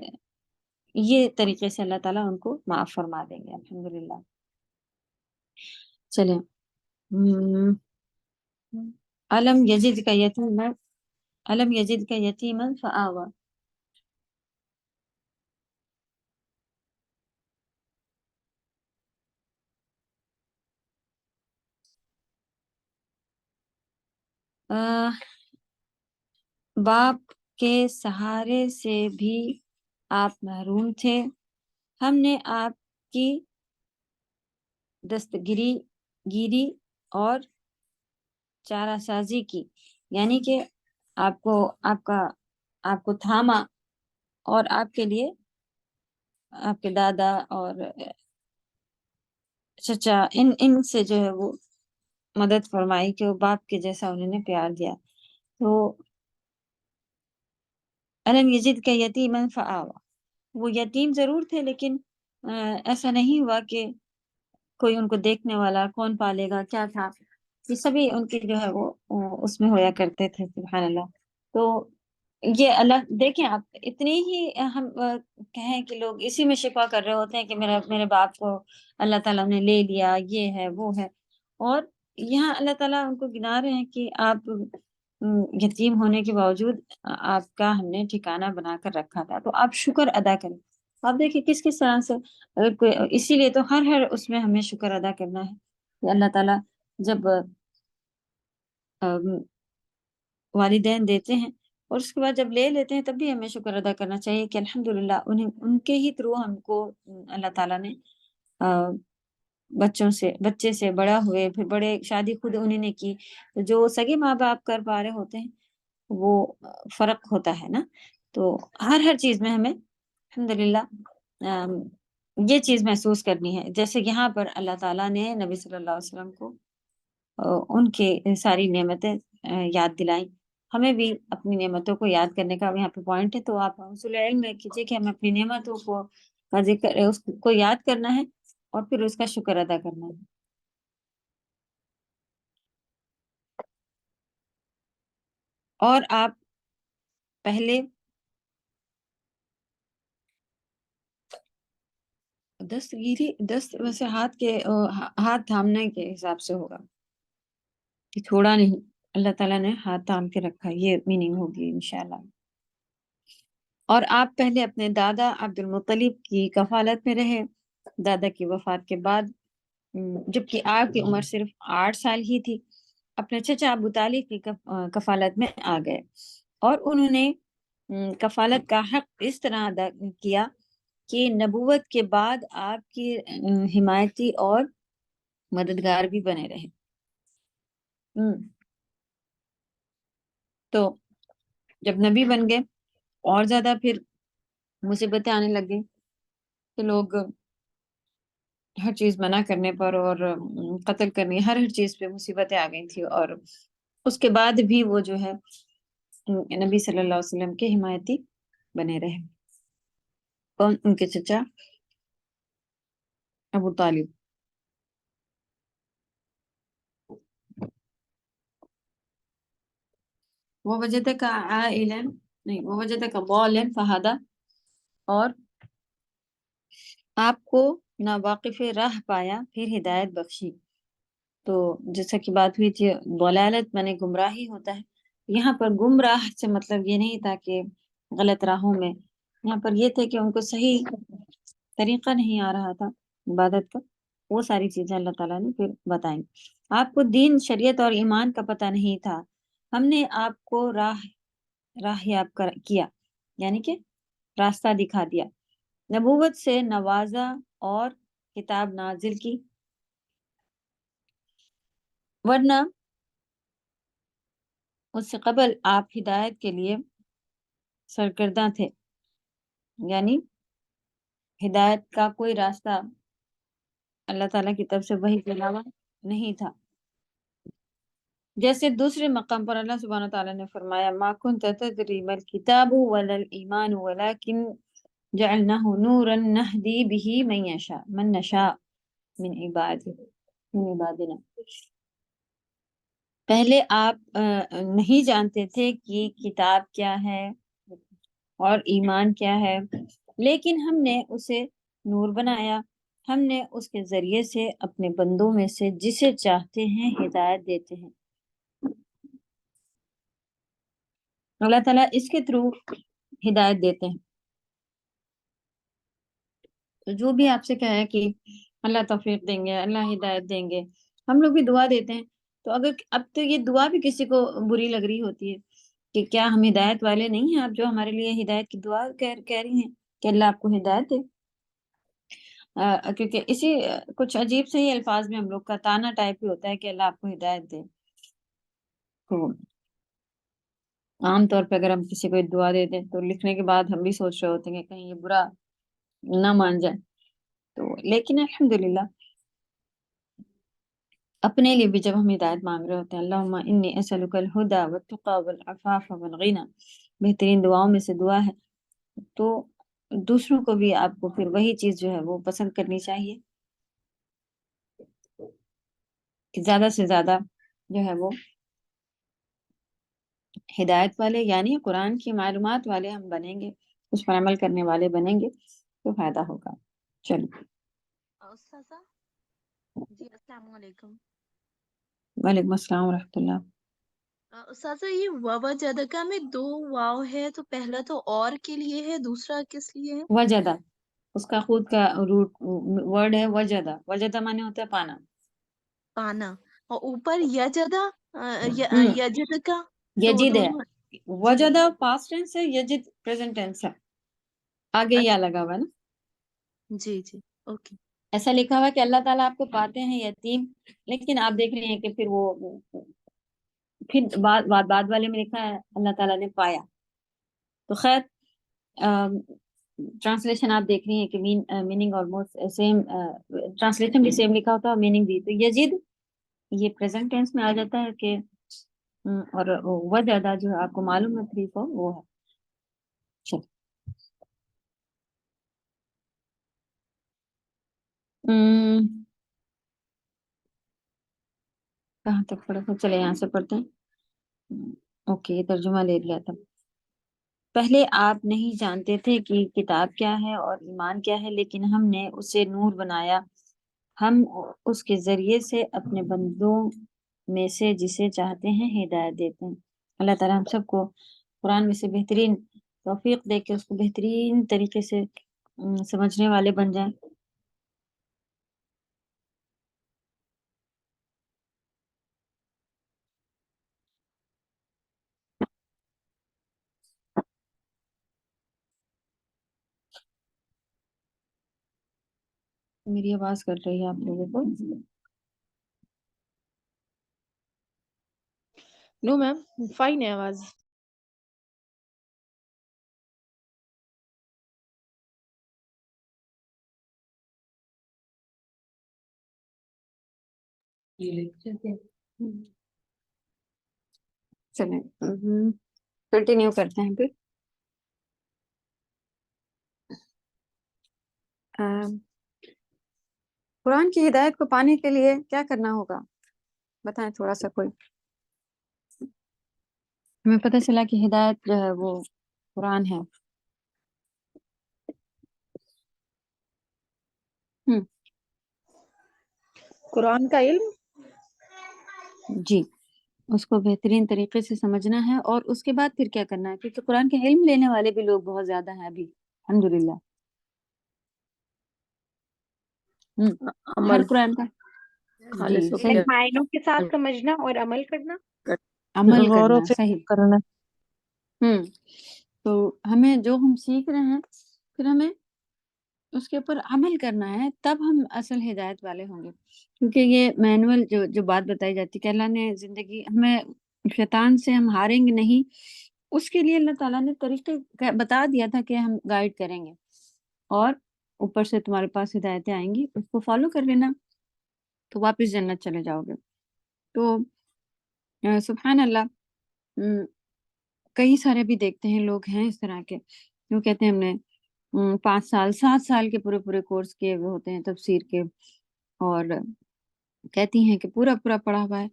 یہ طریقے سے اللہ تعالیٰ ان کو معاف فرما دیں گے الحمدللہ. چلیں, علم یجد کا یتیما فآوا. باپ کے سہارے سے بھی آپ محروم تھے, ہم نے آپ کی دستگیری اور چارہ سازی کی, یعنی کہ آپ کو تھاما اور آپ کے لیے آپ کے دادا اور چچا ان سے جو ہے وہ مدد فرمائی کہ وہ باپ کے جیسا انہوں نے پیار دیا. تو الم یجد کا یتیما فآوا, وہ یتیم ضرور تھے لیکن ایسا نہیں ہوا کہ کوئی ان کو دیکھنے والا, کون پالے گا کیا تھا, یہ سبھی ان کے جو ہے وہ اس میں ہویا کرتے تھے. سبحان اللہ. تو یہ اللہ دیکھیں, آپ اتنی ہی ہم کہیں کہ لوگ اسی میں شکوہ کر رہے ہوتے ہیں کہ میرے باپ کو اللہ تعالیٰ نے لے لیا, یہ ہے وہ ہے, اور یہاں اللہ تعالیٰ ان کو گنا رہے ہیں کہ آپ یتیم ہونے کے باوجود آپ کا ہم نے ٹھکانہ بنا کر رکھا تھا, تو آپ شکر ادا کریں. آپ دیکھیں کس طرح سے, اگر کوئی, اسی لیے تو ہر اس میں ہمیں شکر ادا کرنا ہے کہ اللہ تعالیٰ جب والدین دیتے ہیں اور اس کے بعد جب لے لیتے ہیں تب بھی ہمیں شکر ادا کرنا چاہیے کہ الحمدللہ ان کے ہی تھرو ہم کو اللہ تعالیٰ نے بچے سے بڑا ہوئے, پھر بڑے شادی خود انہوں نے کی. جو سگے ماں باپ کر پا رہے ہوتے ہیں وہ فرق ہوتا ہے نا. تو ہر چیز میں ہمیں الحمدللہ یہ چیز محسوس کرنی ہے، جیسے یہاں پر اللہ تعالیٰ نے نبی صلی اللہ علیہ وسلم کو ان کے ساری نعمتیں یاد دلائیں. ہمیں بھی اپنی نعمتوں کو یاد کرنے کا یہاں پہ پوائنٹ ہے. تو آپ حصول علم میں کیجیے کہ ہمیں اپنی نعمتوں کو کا ذکر اس کو یاد کرنا ہے اور پھر اس کا شکر ادا کرنا ہے. اور آپ پہلے دست ویسے ہاتھ تھامنے کے حساب سے ہوگا کہ تھوڑا نہیں، اللہ تعالیٰ نے ہاتھ تھام کے رکھا، یہ میننگ ہوگی انشاءاللہ. اور آپ پہلے اپنے دادا عبد المطلب کی کفالت میں رہے. دادا کی وفات کے بعد جبکہ آپ کی عمر صرف 8 سال ہی تھی، اپنے چچا ابو طالب کی کفالت میں آ گئے اور انہوں نے کفالت کا حق اس طرح ادا کیا کہ نبوت کے بعد آپ کی حمایتی اور مددگار بھی بنے رہے. تو جب نبی بن گئے اور زیادہ پھر مصیبتیں آنے لگ گئی کہ لوگ ہر چیز منع کرنے پر اور قتل کرنے، ہر چیز پہ مصیبتیں آ گئی تھی. اور اس کے بعد بھی وہ جو ہے نبی صلی اللہ علیہ وسلم کے حمایتی بنے رہے. کون؟ ان کے چچا ابو طالب. وہ وجدک عائلا نہیں، وہ وجدک ضالا فہدی، اور آپ کو ناواقف راہ پایا پھر ہدایت بخشی. تو جیسا کہ بات ہوئی تھی، ضلالت مانے گمراہی ہوتا ہے. یہاں پر گمراہ سے مطلب یہ نہیں تھا کہ غلط راہوں میں، یہاں پر یہ تھے کہ ان کو صحیح طریقہ نہیں آ رہا تھا عبادت کا. وہ ساری چیزیں اللہ تعالیٰ نے پھر بتائیں. آپ کو دین، شریعت اور ایمان کا پتہ نہیں تھا، ہم نے آپ کو راہیاب کیا، یعنی کہ راستہ دکھا دیا. نبوت سے نوازا اور کتاب نازل کی، ورنہ اس سے قبل آپ ہدایت کے لیے سرگرداں تھے. یعنی ہدایت کا کوئی راستہ اللہ تعالیٰ کی طرف سے وحی کے علاوہ نہیں تھا. جیسے دوسرے مقام پر اللہ سبحانہ تعالیٰ نے فرمایا ما كنت تدری ما الكتاب ولا الایمان ولكن جعلناه نورا نهدی به من نشاء من عبادنا. پہلے آپ نہیں جانتے تھے کہ کتاب کیا ہے اور ایمان کیا ہے، لیکن ہم نے اسے نور بنایا، ہم نے اس کے ذریعے سے اپنے بندوں میں سے جسے چاہتے ہیں ہدایت دیتے ہیں. اللہ تعالیٰ اس کے تھرو ہدایت دیتے ہیں. تو جو بھی آپ سے کہے کہ اللہ توفیق دیں گے، اللہ ہدایت دیں گے، ہم لوگ بھی دعا دیتے ہیں. تو اگر اب تو یہ دعا بھی کسی کو بری لگ رہی ہوتی ہے کہ کیا ہم ہدایت والے نہیں ہیں، آپ جو ہمارے لیے ہدایت کی دعا کہہ رہی ہیں کہ اللہ آپ کو ہدایت دے. کیونکہ اسی کچھ عجیب سے ہی الفاظ میں ہم لوگ کا تانا ٹائپ ہی ہوتا ہے کہ اللہ آپ کو ہدایت دے. تو عام طور پہ اگر ہم کسی کو دعا دے دیں تو لکھنے کے بعد ہم بھی سوچ رہے ہوتے ہیں کہ کہیں یہ برا نہ مان جائے. تو لیکن الحمدللہ اپنے لیے بھی جب ہم ہدایت مانگ رہے ہوتے ہیں، اللہم انی اسألک الہدی والتقی والعفاف والغنی، بہترین دعاؤں میں سے دعا ہے. تو دوسروں کو بھی آپ کو پھر وہی چیز جو ہے وہ پسند کرنی چاہیے کہ زیادہ سے زیادہ جو ہے وہ ہدایت والے یعنی قرآن کی معلومات والے ہم بنیں گے، اس پر عمل کرنے والے بنیں گے تو فائدہ ہوگا. چلو. استاذہ جی السلام علیکم. وعلیکم السلام ورحمۃ اللہ. استاذہ یہ وجدکا میں 2 واو ہے، تو پہلا تو اور کے لیے ہے، دوسرا کس لیے ہے؟ وجدہ اس کا خود کا روٹ ورڈ ہے. وجدہ، وجدہ مانے ہوتا ہے پانا، پانا. اور اوپر یجدہ یجدکا تو یجد ہے. دونوں. جی وجدہ پاسٹ ٹینس ہے، یجد پریزنٹ ٹینس ہے، آگے یا لگا ہوا ہے نا. جی جی اوکے. ایسا لکھا ہوا کہ اللہ تعالیٰ آپ کو پاتے ہیں یتیم، لیکن آپ دیکھ رہے ہیں کہ پھر وہ پھر بعد والے میں لکھا ہے اللہ تعالیٰ نے پایا. تو خیر ٹرانسلیشن آپ دیکھ رہی ہیں کہ میننگ آلموسٹ سیم، ٹرانسلیشن بھی سیم لکھا ہوتا ہے اور میننگ بھی. تو یزید یہ پریزنٹ ٹینس میں آ جاتا ہے کہ اور وہ زیادہ جو ہے آپ کو معلوم ہے 3 4 وہ ہے. چلو کہاں تک پڑھا تھا؟ چلے یہاں سے پڑھتے ہیں. اوکے ترجمہ لے لیا تھا. پہلے آپ نہیں جانتے تھے کہ کتاب کیا ہے اور ایمان کیا ہے، لیکن ہم نے اسے نور بنایا. ہم اس کے ذریعے سے اپنے بندوں میں سے جسے چاہتے ہیں ہدایت دیتے ہیں. اللہ تعالیٰ ہم سب کو قرآن میں سے بہترین توفیق دے کے اس کو بہترین طریقے سے سمجھنے والے بن جائیں. میری آواز کر رہی ہے آپ لوگوں کو؟ نو میم، فائن ہے آواز. چلیں کنٹینیو کرتے ہیں پھر. قرآن کی ہدایت کو پانے کے لیے کیا کرنا ہوگا بتائیں تھوڑا سا. کوئی ہمیں پتہ چلا کہ ہدایت جو ہے وہ قرآن ہے. قرآن کا علم. جی اس کو بہترین طریقے سے سمجھنا ہے اور اس کے بعد پھر کیا کرنا ہے، کیونکہ قرآن کے علم لینے والے بھی لوگ بہت زیادہ ہیں ابھی الحمدللہ. ہر عمل قرآن کا جی خالص صحیح معنوں کے ساتھ سمجھنا اور عمل کرنا. عمل غور و کرنا فکر صحیح. کرنا. تو ہمیں جو ہم سیکھ رہے ہیں پھر ہمیں اس کے اوپر عمل کرنا ہے، تب ہم اصل ہدایت والے ہوں گے. کیونکہ یہ مینول جو بات بتائی جاتی کہ اللہ نے زندگی ہمیں شیطان سے ہم ہاریں گے نہیں، اس کے لیے اللہ تعالیٰ نے طریقے بتا دیا تھا کہ ہم گائیڈ کریں گے اور اوپر سے تمہارے پاس ہدایتیں آئیں گی، اس کو فالو کر لینا تو واپس جنت چلے جاؤ گے. تو سبحان اللہ کئی سارے بھی دیکھتے ہیں لوگ ہیں اس طرح کے جو کہتے ہیں ہم نے 5 سال 7 سال کے پورے کورس کیے ہوئے ہوتے ہیں تفسیر کے، اور کہتی ہیں کہ پورا پڑھا ہوا ہے،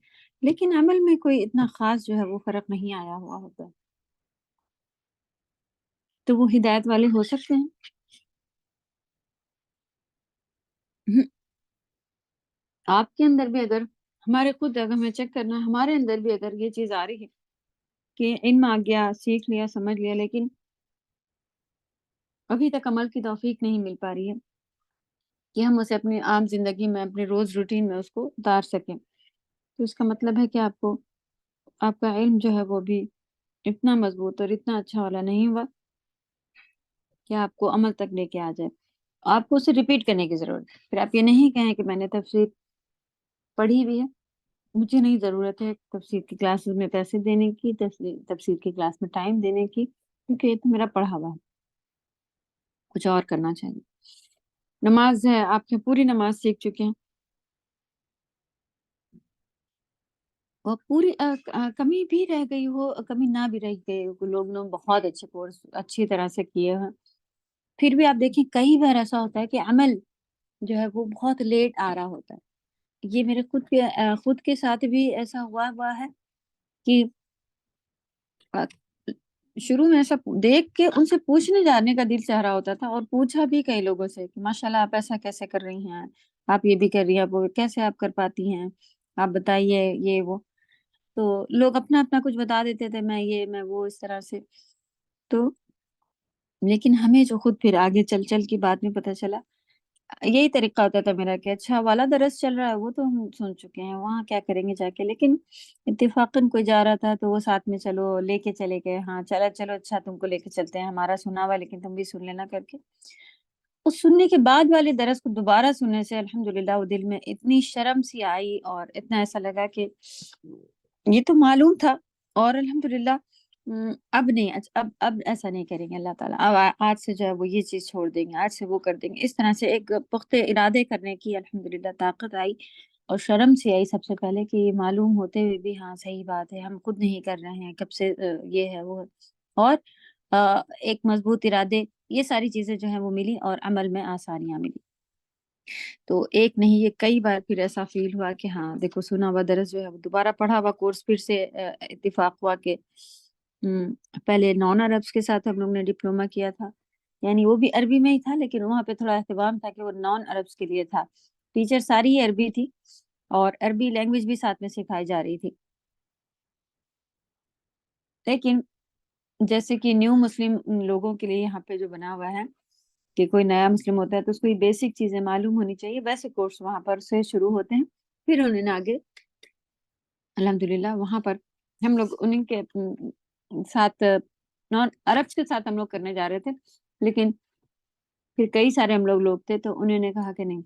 لیکن عمل میں کوئی اتنا خاص جو ہے وہ فرق نہیں آیا ہوا ہوتا. تو وہ ہدایت والے ہو سکتے ہیں؟ آپ کے اندر بھی اگر ہمارے خود اگر ہمیں چیک کرنا ہمارے اندر بھی اگر یہ چیز آ رہی ہے کہ علم آ گیا، سیکھ لیا، سمجھ لیا، لیکن ابھی تک عمل کی توفیق نہیں مل پا رہی ہے کہ ہم اسے اپنی عام زندگی میں اپنے روز روٹین میں اس کو اتار سکیں، تو اس کا مطلب ہے کہ آپ کا علم جو ہے وہ بھی اتنا مضبوط اور اتنا اچھا والا نہیں ہوا کہ آپ کو عمل تک لے کے آ جائے. آپ کو اسے ریپیٹ کرنے کی ضرورت ہے. پھر آپ یہ نہیں کہیں کہ میں نے تفسیر پڑھی بھی ہے، مجھے نہیں ضرورت ہے تفسیر کی کلاسز میں پیسے دینے کی، تفسیر کی کلاس میں ٹائم دینے کی، کیونکہ یہ تو میرا پڑھا ہوا ہے، کچھ اور کرنا چاہیے. نماز ہے، آپ نے پوری نماز سیکھ چکے ہیں اور پوری کمی بھی رہ گئی ہو، کمی نہ بھی رہ گئی ہو، لوگ بہت اچھے کورس اچھی طرح سے کیے ہیں، پھر بھی آپ دیکھیں کئی بار ایسا ہوتا ہے کہ عمل جو ہے وہ بہت لیٹ آ رہا ہوتا ہے. یہ میرے خود کے ساتھ بھی ایسا ہوا ہے کہ شروع میں ایسا دیکھ کے ان سے پوچھنے جانے کا دل چاہ رہا ہوتا تھا، اور پوچھا بھی کئی لوگوں سے کہ ماشاءاللہ آپ ایسا کیسے کر رہی ہیں، آپ یہ بھی کر رہی ہیں، وہ کیسے آپ کر پاتی ہیں، آپ بتائیے یہ وہ. تو لوگ اپنا کچھ بتا دیتے تھے، میں وہ اس طرح سے. تو لیکن ہمیں جو خود پھر آگے چل کی بعد میں پتہ چلا یہی طریقہ ہوتا تھا میرا کہ اچھا والا درس چل رہا ہے وہ تو ہم سن چکے ہیں، وہاں کیا کریں گے جا کے. لیکن اتفاقاً کوئی جا رہا تھا تو وہ ساتھ میں چلو لے کے چلے گئے، ہاں چلو اچھا تم کو لے کے چلتے ہیں، ہمارا سنا ہوا لیکن تم بھی سن لینا کر کے. اس سننے کے بعد والے درس کو دوبارہ سننے سے الحمدللہ وہ دل میں اتنی شرم سی آئی اور اتنا ایسا لگا کہ یہ تو معلوم تھا، اور الحمدللہ اب نہیں، اب ایسا نہیں کریں گے اللہ تعالیٰ، اب آج سے جو ہے وہ یہ چیز چھوڑ دیں گے، آج سے وہ کر دیں گے، اس طرح سے ایک پختہ ارادے کرنے کی الحمدللہ طاقت آئی، اور شرم سے آئی سب سے پہلے کہ یہ معلوم ہوتے ہوئے بھی ہاں صحیح بات ہے، ہم خود نہیں کر رہے ہیں، کب سے یہ ہے وہ ہے، اور ایک مضبوط ارادے، یہ ساری چیزیں جو ہیں وہ ملی اور عمل میں آسانیاں ملی۔ تو ایک نہیں، یہ کئی بار پھر ایسا فیل ہوا کہ ہاں دیکھو سنا ہوا درس جو ہے وہ دوبارہ پڑھا ہوا کورس پھر سے اتفاق ہوا کہ پہلے نان عربس کے ساتھ ہم لوگ نے ڈپلوما کیا تھا، یعنی وہ بھی عربی میں ہی تھا، لیکن وہاں پہ تھوڑا اہتمام تھا کہ وہ نان عربس کے لیے تھا، ٹیچر ساری ہی عربی تھی اور عربی لینگویج بھی ساتھ میں سکھائی جا رہی تھی، لیکن جیسے کہ نیو مسلم لوگوں کے لیے یہاں پہ جو بنا ہوا ہے کہ کوئی نیا مسلم ہوتا ہے تو اس کو یہ بیسک چیزیں معلوم ہونی چاہیے، ویسے کورس وہاں پر سے شروع ہوتے ہیں، پھر انہوں نے آگے الحمدللہ وہاں پر ہم لوگ انہیں کے ساتھ نان عربس کے ساتھ ہم لوگ کرنے جا رہے تھے، لیکن پھر کئی سارے ہم لوگ تھے تو انہوں نے کہا کہ نہیں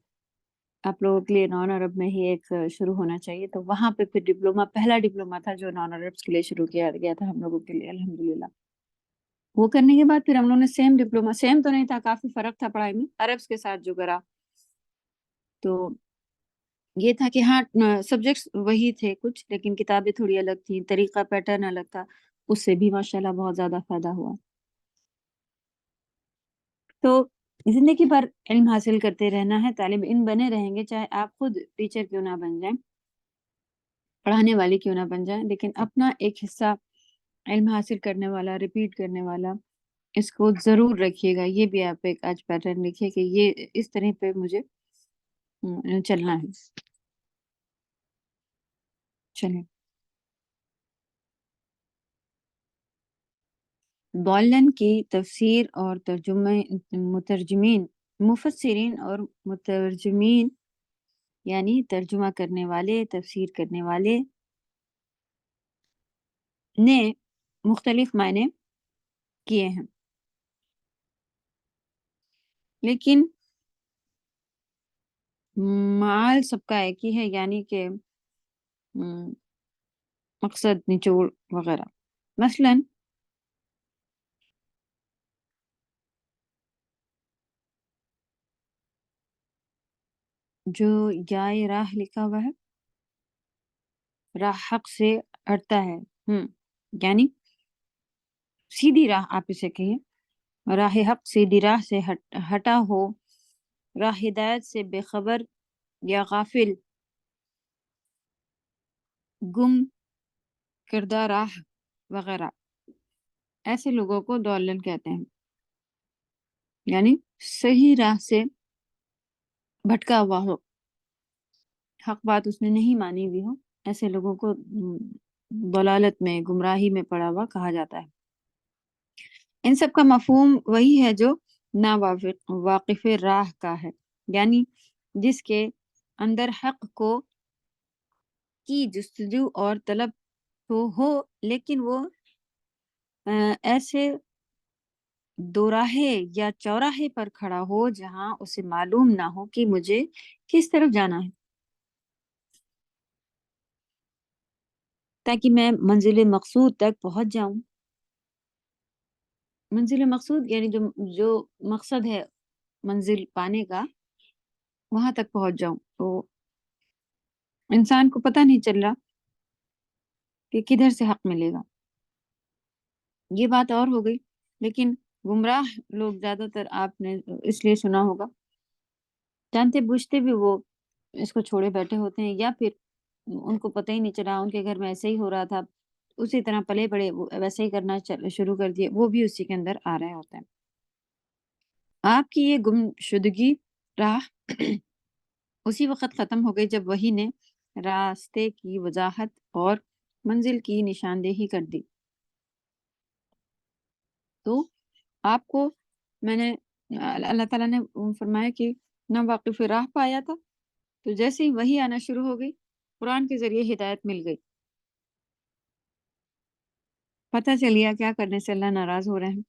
آپ لوگوں کے لیے نان عرب میں ہی ایک شروع ہونا چاہیے، تو وہاں پہ پھر ڈپلوما، پہلا ڈپلوما تھا جو نان عربس کے لیے شروع کیا گیا تھا ہم لوگوں کے لیے الحمدللہ۔ وہ کرنے کے بعد پھر ہم لوگوں نے سیم ڈپلوما، سیم تو نہیں تھا، کافی فرق تھا پڑھائی میں عربس کے ساتھ جو کرا، تو یہ تھا کہ ہاں سبجیکٹس وہی تھے کچھ، لیکن کتابیں تھوڑی الگ تھیں، طریقہ پیٹرن الگ تھا، اس سے بھی ماشاءاللہ بہت زیادہ فائدہ ہوا۔ تو زندگی بھر علم حاصل کرتے رہنا ہے، طالب علم بنے رہیں گے، چاہے آپ خود ٹیچر کیوں نہ بن جائیں، پڑھانے والی کیوں نہ بن جائیں، لیکن اپنا ایک حصہ علم حاصل کرنے والا، ریپیٹ کرنے والا، اس کو ضرور رکھیے گا، یہ بھی آپ ایک آج پیٹرن لکھیے کہ یہ اس طرح پہ مجھے چلنا ہے۔ چلیں، بولن کی تفسیر اور مترجمین، مفسرین اور مترجمین یعنی ترجمہ کرنے والے، تفسیر کرنے والے نے مختلف معنی کیے ہیں، لیکن معال سب کا ایک ہی ہے، یعنی کہ مقصد، نچوڑ وغیرہ۔ مثلا جو جائے راہ لکھا ہوا ہے، راہ حق سے ہٹتا ہے، یعنی سیدھی راہ آپ اسے کہیں، راہ حق سیدھی راہ سے ہٹا ہو، راہ ہدایت سے بے خبر یا غافل، گم کردہ راہ وغیرہ، ایسے لوگوں کو ضالین کہتے ہیں، یعنی صحیح راہ سے بھٹکا ہوا ہو، حق بات اس نے نہیں مانی ہوئی ہو، ایسے لوگوں کو ضلالت میں، گمراہی میں پڑا ہوا کہا جاتا ہے۔ ان سب کا مفہوم وہی ہے جو نا واقف راہ کا ہے، یعنی جس کے اندر حق کو کی جستجو اور طلب تو ہو، لیکن وہ ایسے دوراہے یا چوراہے پر کھڑا ہو جہاں اسے معلوم نہ ہو کہ مجھے کس طرف جانا ہے، تاکہ میں منزل مقصود تک پہنچ جاؤں۔ منزل مقصود یعنی جو مقصد ہے منزل پانے کا، وہاں تک پہنچ جاؤں، تو انسان کو پتہ نہیں چل رہا کہ کدھر سے حق ملے گا، یہ بات اور ہو گئی۔ لیکن گمراہ لوگ زیادہ تر آپ نے اس لیے سنا ہوگا، جانتے بوجھتے بھی وہ اس کو چھوڑے بیٹھے ہوتے ہیں، یا پھر ان کو پتہ ہی نہیں چلا، ان کے گھر میں ایسے ہی ہو رہا تھا، اسی طرح پلے بڑے ویسے ہی کرنا شروع کر دیے، وہ بھی اسی کے اندر آ رہے ہوتے ہیں۔ آپ کی یہ گمشدگی راہ اسی وقت ختم ہو گئی جب وحی نے راستے کی وضاحت اور منزل کی نشاندہی کر دی۔ تو آپ کو میں نے اللہ تعالیٰ نے فرمایا کہ نہ واقف راہ پایا تھا، تو جیسے ہی وحی آنا شروع ہو گئی، قرآن کے ذریعے ہدایت مل گئی، پتہ چلیا کیا کرنے سے اللہ ناراض ہو رہے ہیں،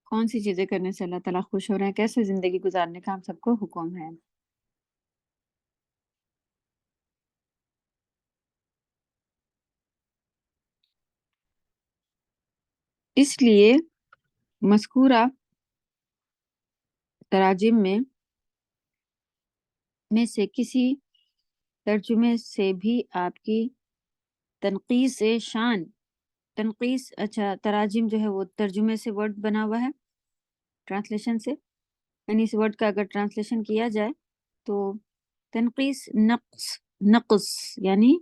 کون سی چیزیں کرنے سے اللہ تعالیٰ خوش ہو رہے ہیں، کیسے زندگی گزارنے کا ہم سب کو حکم ہے۔ اس لیے مذکورہ تراجم میں سے کسی ترجمے سے بھی آپ کی تنقیص شان، تنقیص، اچھا تراجم جو ہے وہ ترجمے سے ورڈ بنا ہوا ہے، ٹرانسلیشن سے، یعنی اس ورڈ کا اگر ٹرانسلیشن کیا جائے تو تنقیص نقص یعنی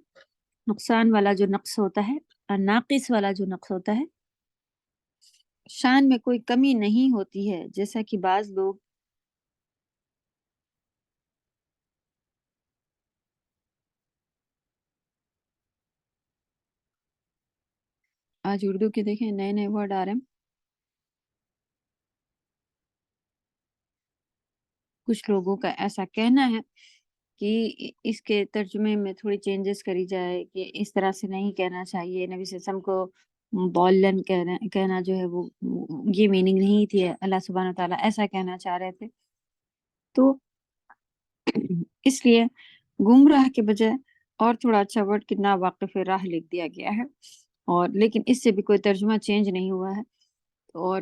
نقصان والا جو نقص ہوتا ہے، اور ناقص والا جو نقص ہوتا ہے، شان میں کوئی کمی نہیں ہوتی ہے، جیسا کہ بعض لوگ آج اردو کے دیکھیں نئے نئے ورڈ آ رہے ہیں، کچھ لوگوں کا ایسا کہنا ہے کہ اس کے ترجمے میں تھوڑی چینجز کری جائے، کہ اس طرح سے نہیں کہنا چاہیے، نبی صلی اللہ علیہ وسلم کو ضالن کہنا جو ہے وہ یہ میننگ نہیں تھی، اللہ سبحانہ و تعالیٰ ایسا کہنا چاہ رہے تھے، تو اس لیے گمراہ کے بجائے اور تھوڑا اچھا ورڈ کہ ناواقف راہ لکھ دیا گیا ہے، اور لیکن اس سے بھی کوئی ترجمہ چینج نہیں ہوا ہے، اور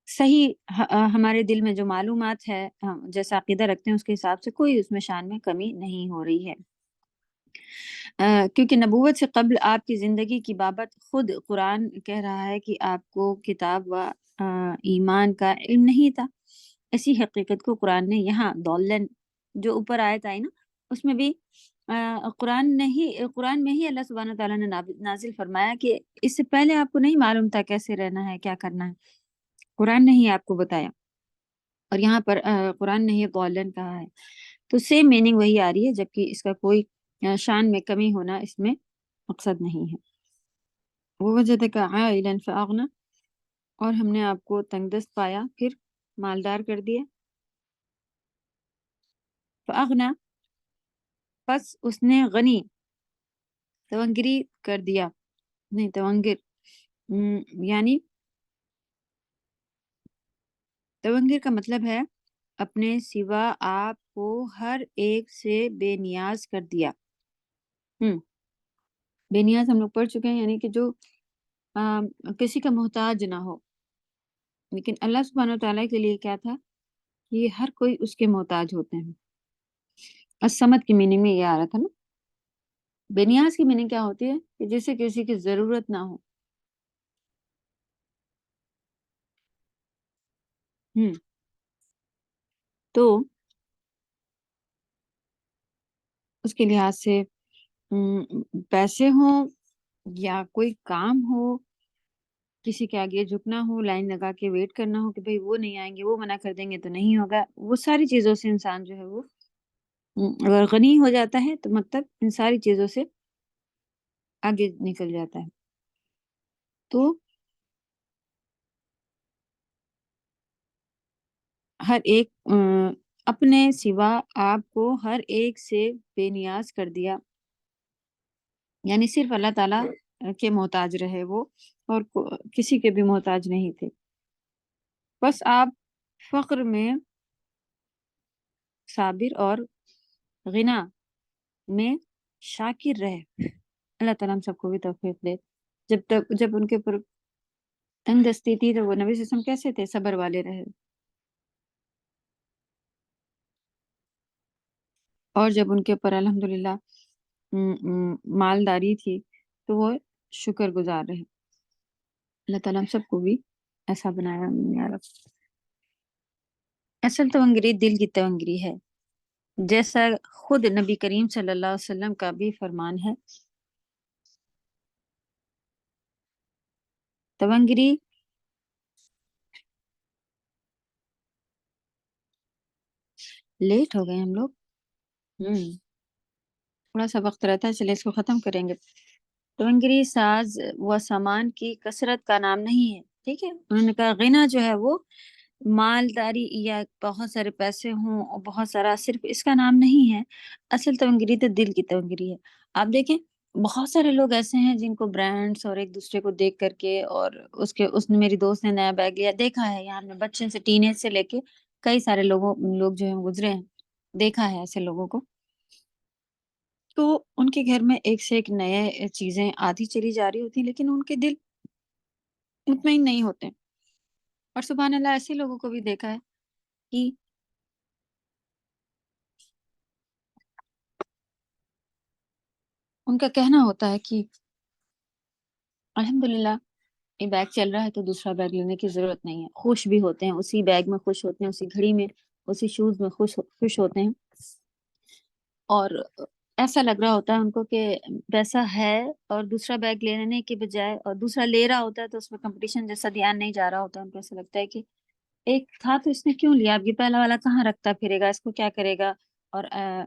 صحیح ہمارے دل میں جو معلومات ہے، جیسا عقیدہ رکھتے ہیں اس کے حساب سے کوئی اس میں شان میں کمی نہیں ہو رہی ہے، کیونکہ نبوت سے قبل آپ کی زندگی کی بابت خود قرآن کہہ رہا ہے کہ آپ کو کتاب و ایمان کا علم نہیں تھا۔ اسی حقیقت کو قرآن نے یہاں دولن جو اوپر آیت آئی نا، اس میں بھی قرآن میں ہی اللہ سبحانہ تعالیٰ نے نازل فرمایا کہ اس سے پہلے آپ کو نہیں معلوم تھا کیسے رہنا ہے، کیا کرنا ہے، قرآن نے ہی آپ کو بتایا، اور یہاں پر قرآن نے ہی ضالن کہا ہے، تو سیم میننگ وہی آ رہی ہے، جبکہ اس کا کوئی شان میں کمی ہونا اس میں مقصد نہیں ہے۔ وَوَجَدَكَ عَائِلًا فَأَغْنَى، اور ہم نے آپ کو تنگ دست پایا پھر مالدار کر دیا، فَأَغْنَى، پس اس نے غنی تونگری کر دیا، نہیں تونگر یعنی تونگر کا مطلب ہے اپنے سوا آپ کو ہر ایک سے بے نیاز کر دیا۔ بے نیاز ہم لوگ پڑھ چکے ہیں، یعنی کہ جو کسی کا محتاج نہ ہو، لیکن اللہ سبحانہ وتعالیٰ کے لیے کیا تھا کہ یہ ہر کوئی اس کے محتاج ہوتے ہیں۔ الصمد کی میننگ میں یہ آ رہا تھا نا، بے نیاز کی میننگ کیا ہوتی ہے کہ جسے کسی کی ضرورت نہ ہو۔ تو اس کے لحاظ سے پیسے ہوں یا کوئی کام ہو، کسی کے آگے جھکنا ہو، لائن لگا کے ویٹ کرنا ہو کہ بھئی وہ نہیں آئیں گے، وہ منع کر دیں گے تو نہیں ہوگا، وہ ساری چیزوں سے انسان جو ہے وہ اگر غنی ہو جاتا ہے تو مطلب ان ساری چیزوں سے آگے نکل جاتا ہے۔ تو ہر ایک اپنے سوا آپ کو ہر ایک سے بے نیاز کر دیا، یعنی صرف اللہ تعالیٰ کے محتاج رہے وہ، اور کسی کے بھی محتاج نہیں تھے۔ بس آپ فقر میں صابر اور غنا میں شاکر رہے۔ اللہ تعالیٰ ہم سب کو بھی توفیق دے۔ جب ان کے اوپر تنگ دستی تھی تو وہ نبی صلی اللہ علیہ وسلم کیسے تھے؟ صبر والے رہے، اور جب ان کے اوپر الحمدللہ مالداری تھی تو وہ شکر گزار رہے۔ اللہ تعالیٰ ہم سب کو بھی ایسا بنایا یا رب۔ اصل تونگری دل کی تونگری ہے، جیسا خود نبی کریم صلی اللہ علیہ وسلم کا بھی فرمان ہے۔ تونگری لیٹ ہو گئے ہم لوگ، تھوڑا سا وقت رہتا ہے، چلے اس کو ختم کریں گے۔ تونگری ساز و سامان کی کثرت کا نام نہیں ہے، ٹھیک ہے، انہوں نے کہا غنا جو ہے وہ مالداری یا بہت سارے پیسے ہوں اور بہت سارا، صرف اس کا نام نہیں ہے۔ اصل تونگری تو دل کی تونگری ہے۔ آپ دیکھیں بہت سارے لوگ ایسے ہیں جن کو برانڈس اور ایک دوسرے کو دیکھ کر کے، اور اس نے میری دوست نے نیا بیگ لیا، دیکھا ہے یہاں میں بچے سے ٹین ایج سے لے کے کئی سارے لوگ جو ہیں گزرے ہیں، دیکھا ہے ایسے لوگوں کو۔ تو ان کے گھر میں ایک سے ایک نئے چیزیں آتی چلی جا رہی ہوتی ہیں، لیکن ان کے دل مطمئن نہیں ہوتے۔ اور سبحان اللہ ایسے لوگوں کو بھی دیکھا ہے کہ ان کا کہنا ہوتا ہے کہ الحمدللہ یہ بیگ چل رہا ہے تو دوسرا بیگ لینے کی ضرورت نہیں ہے، خوش بھی ہوتے ہیں، اسی بیگ میں خوش ہوتے ہیں، اسی گھڑی میں، اسی شوز میں خوش ہوتے ہیں، اور ایسا لگ رہا ہوتا ہے ان کو کہ پیسہ ہے اور دوسرا بیگ لینے کے بجائے اور دوسرا لے رہا ہوتا ہے تو اس میں کمپٹیشن جیسا دھیان نہیں جا رہا ہوتا، ان کو ایسا لگتا ہے کہ ایک تھا تو اس نے کیوں لیا، اب یہ پہلا والا کہاں رکھتا پھرے گا، اس کو کیا کرے گا، اور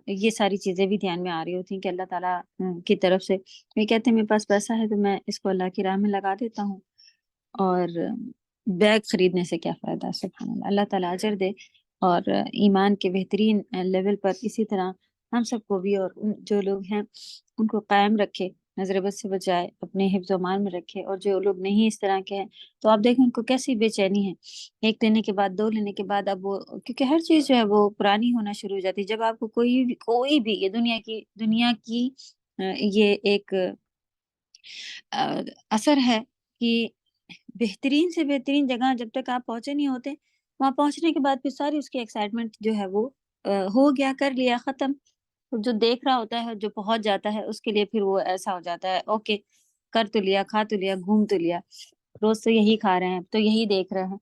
یہ ساری چیزیں بھی دھیان میں آ رہی ہوتی ہیں کہ اللہ تعالیٰ کی طرف سے یہ کہتے ہیں میرے پاس پیسہ ہے تو میں اس کو اللہ کی راہ میں لگا دیتا ہوں، اور بیگ خریدنے سے کیا فائدہ، سبحان اللہ، اللہ تعالیٰ اجر دے اور ایمان کے بہترین لیول پر اسی طرح ہم سب کو بھی اور جو لوگ ہیں ان کو قائم رکھے، نظر بد سے بچائے، اپنے حفظ و امان میں رکھے، اور جو لوگ نہیں اس طرح کے ہیں تو آپ دیکھیں ان کو کیسی بے چینی ہے، ایک لینے کے بعد، دو لینے کے بعد، اب وہ کیونکہ ہر چیز جو ہے وہ پرانی ہونا شروع ہو جاتی ہے، جب آپ کو کوئی بھی یہ دنیا کی یہ ایک اثر ہے کہ بہترین سے بہترین جگہ جب تک آپ پہنچے نہیں ہوتے، وہاں پہنچنے کے بعد پھر ساری اس کی ایکسائٹمنٹ جو ہے وہ ہو گیا، کر لیا، ختم، جو دیکھ رہا ہوتا ہے، جو پہنچ جاتا ہے اس کے لیے پھر وہ ایسا ہو جاتا ہے اوکے کر تو لیا، کھا تو لیا، گھوم تو لیا، روز تو یہی کھا رہے ہیں تو یہی دیکھ رہے ہیں،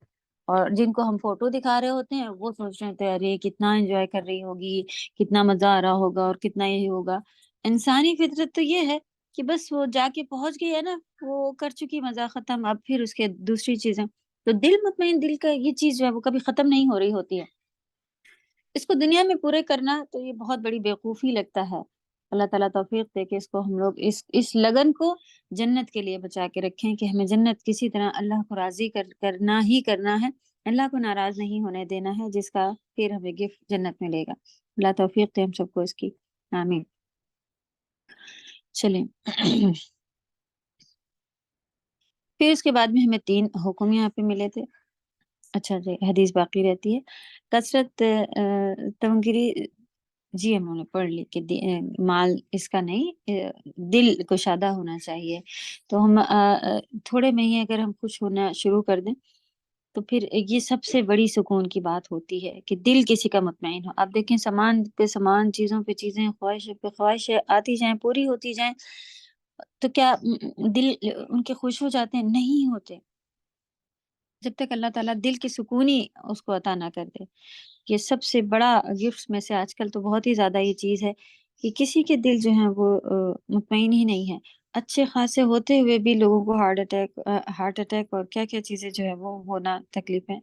اور جن کو ہم فوٹو دکھا رہے ہوتے ہیں وہ سوچ رہے ہوتے ہیں ارے کتنا انجوائے کر رہی ہوگی، کتنا مزہ آ رہا ہوگا، اور کتنا یہی ہوگا۔ انسانی فطرت تو یہ ہے کہ بس وہ جا کے پہنچ گئی ہے نا، وہ کر چکی، مزہ ختم، اب پھر اس کے دوسری چیزیں، تو دل مطمئن، دل کا یہ چیز جو ہے وہ کبھی ختم نہیں ہو رہی ہوتی ہے، اس کو دنیا میں پورے کرنا تو یہ بہت بڑی بیوقوفی لگتا ہے۔ اللہ تعالیٰ توفیق دے کہ اس کو ہم لوگ اس لگن کو جنت کے لیے بچا کے رکھیں کہ ہمیں جنت کسی طرح اللہ کو راضی کرنا ہی کرنا ہے، اللہ کو ناراض نہیں ہونے دینا ہے، جس کا پھر ہمیں گفٹ جنت ملے گا۔ اللہ توفیق دے ہم سب کو اس کی، آمین۔ چلیں پھر اس کے بعد میں ہمیں 3 حکم یہاں پہ ملے تھے۔ اچھا جی، حدیث باقی رہتی ہے، کثرت تمگیری، جی ہم نے پڑھ لی کہ مال اس کا نہیں، دل گشادہ ہونا چاہیے، تو ہم تھوڑے میں ہی اگر ہم خوش ہونا شروع کر دیں تو پھر یہ سب سے بڑی سکون کی بات ہوتی ہے کہ دل کسی کا مطمئن ہو۔ آپ دیکھیں سامان پہ سامان، چیزوں پہ چیزیں، خواہش پہ خواہشیں آتی جائیں، پوری ہوتی جائیں، تو کیا دل ان کے خوش ہو جاتے ہیں؟ نہیں ہوتے، جب تک اللہ تعالیٰ دل کی سکونی اس کو عطا نہ کر دے۔ یہ سب سے بڑا گفٹس میں سے آج کل تو بہت ہی زیادہ یہ چیز ہے کہ کسی کے دل جو ہیں وہ مطمئن ہی نہیں ہے، اچھے خاصے ہوتے ہوئے بھی لوگوں کو ہارٹ اٹیک اور کیا کیا چیزیں جو ہے وہ ہونا تکلیفیں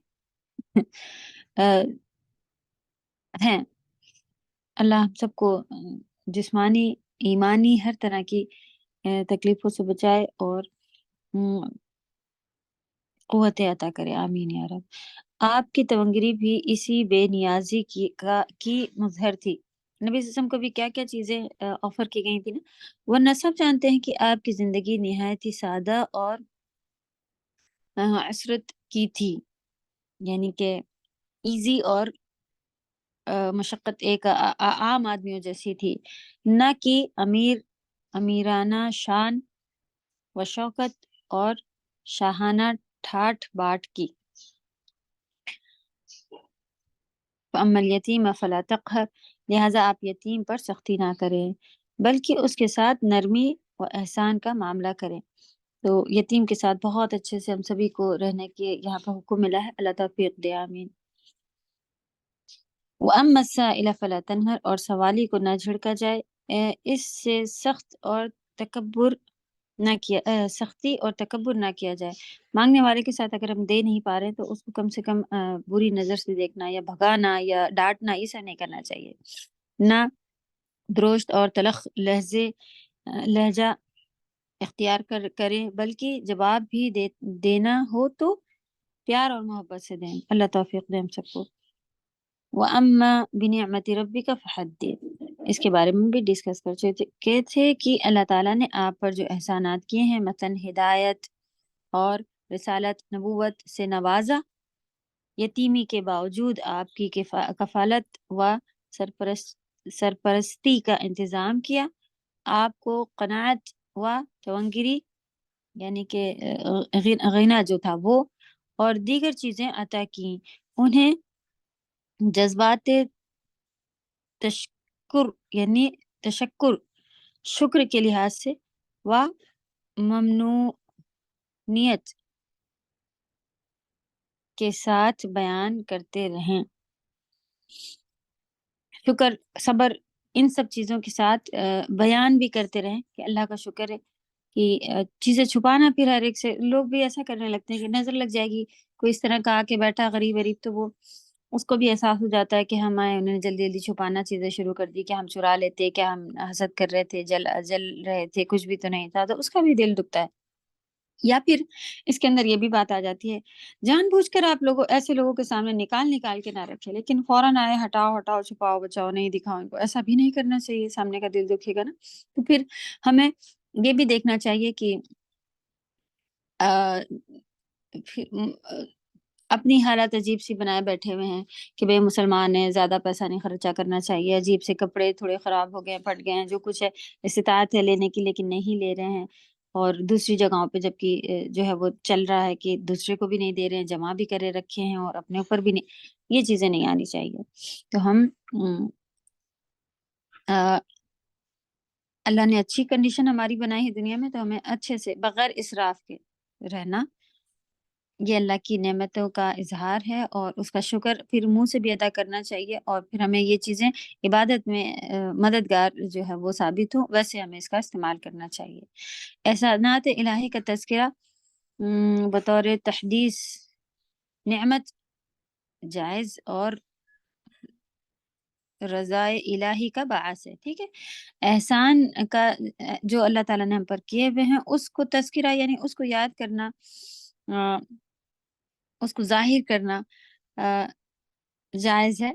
ہیں۔ اللہ ہم سب کو جسمانی، ایمانی، ہر طرح کی تکلیفوں سے بچائے اور قوت عطا کرے، آمین یا رب۔ آپ کی تونگری بھی اسی بے نیازی کی مظہر تھی، نبی صلی اللہ علیہ وسلم کو بھی کیا کیا چیزیں آفر کی گئی تھی نا، ورنہ سب جانتے ہیں کہ آپ کی زندگی نہایت ہی سادہ اور عسرت کی تھی، یعنی کہ ایزی اور مشقت ایک عام آدمیوں جیسی تھی، نہ کہ امیرانہ شان و شوکت اور شاہانہ ٹھاٹ باٹ کی۔ فَأَمَّا الْيَتِيمَ فَلَا تَقْهَرْ، لہٰذا آپ یتیم پر سختی نہ کریں بلکہ اس کے ساتھ نرمی و احسان کا معاملہ کریں۔ تو یتیم کے ساتھ بہت اچھے سے ہم سبھی کو رہنے کی یہاں پر حکم ملا ہے، اللہ توفیق دے، آمین۔ وَأَمَّا السَّائِلَ فَلَا تَنْهَرْ، اور سوالی کو نہ جھڑکا جائے، اس سے سختی اور تکبر نہ کیا جائے۔ مانگنے والے کے ساتھ اگر ہم دے نہیں پا رہے تو اس کو کم سے کم بری نظر سے دیکھنا یا بھگانا یا ڈانٹنا، اسے نہیں کرنا چاہیے، نہ درشت اور تلخ لہجہ اختیار کریں، بلکہ جواب بھی دینا ہو تو پیار اور محبت سے دیں۔ اللہ توفیق دے ہم سب کو۔ وَأَمَّا بِنِعْمَةِ رَبِّكَ فَحَدِّثْ، اس کے بارے میں بھی ڈسکس کر چکے تھے کہ اللہ تعالیٰ نے آپ پر جو احسانات کیے ہیں، مثلا ہدایت اور رسالت، نبوت سے نوازا، یتیمی کے باوجود آپ کی کفالت و سرپرستی کا انتظام کیا، آپ کو قناعت و توانگری یعنی کہ غنا جو تھا وہ اور دیگر چیزیں عطا کی، انہیں جذبات تشکر یعنی تشکر شکر کے لحاظ سے و ممنونیت کے ساتھ بیان کرتے رہیں۔ شکر، صبر، ان سب چیزوں کے ساتھ بیان بھی کرتے رہیں کہ اللہ کا شکر ہے کہ چیزیں چھپانا پھر ہر ایک سے، لوگ بھی ایسا کرنے لگتے ہیں کہ نظر لگ جائے گی، کوئی اس طرح کا آ کے بیٹھا غریب غریب تو وہ اس کو بھی احساس ہو جاتا ہے کہ ہم آئے، انہوں نے جلدی جلدی چھپانا چیزیں شروع کر دی، کہ ہم چرا لیتے، کیا ہم حسد کر رہے تھے، جل رہے تھے، کچھ بھی تو نہیں تھا، تو اس کا بھی دل دکھتا ہے۔ یا پھر اس کے اندر یہ بھی بات آ جاتی ہے، جان بوجھ کر آپ لوگوں ایسے لوگوں کے سامنے نکال کے نہ رکھے، لیکن فوراً آئے ہٹاؤ چھپاؤ بچاؤ نہیں دکھاؤ ان کو، ایسا بھی نہیں کرنا چاہیے، سامنے کا دل دکھے گا نا۔ تو پھر ہمیں یہ بھی دیکھنا چاہیے کہ اپنی حالت عجیب سی بنائے بیٹھے ہوئے ہیں کہ بھئی مسلمان ہیں، زیادہ پیسہ نہیں خرچہ کرنا چاہیے، عجیب سے کپڑے تھوڑے خراب ہو گئے، پھٹ گئے ہیں، جو کچھ ہے استطاعت ہے لینے کی لیکن نہیں لے رہے ہیں، اور دوسری جگہوں پہ جبکہ جو ہے وہ چل رہا ہے کہ دوسرے کو بھی نہیں دے رہے ہیں، جمع بھی کرے رکھے ہیں اور اپنے اوپر بھی نہیں، یہ چیزیں نہیں آنی چاہیے۔ تو ہم اللہ نے اچھی کنڈیشن ہماری بنائی ہے دنیا میں، تو ہمیں اچھے سے بغیر اسراف کے رہنا، یہ اللہ کی نعمتوں کا اظہار ہے اور اس کا شکر پھر منہ سے بھی ادا کرنا چاہیے، اور پھر ہمیں یہ چیزیں عبادت میں مددگار جو ہے وہ ثابت ہوں، ویسے ہمیں اس کا استعمال کرنا چاہیے۔ احسانات الہی کا تذکرہ بطور تحدیث نعمت جائز اور رضا الہی کا باعث ہے، ٹھیک ہے۔ احسان کا جو اللہ تعالیٰ نے ہم پر کیے ہوئے ہیں اس کو تذکرہ یعنی اس کو یاد کرنا، اس کو ظاہر کرنا جائز ہے،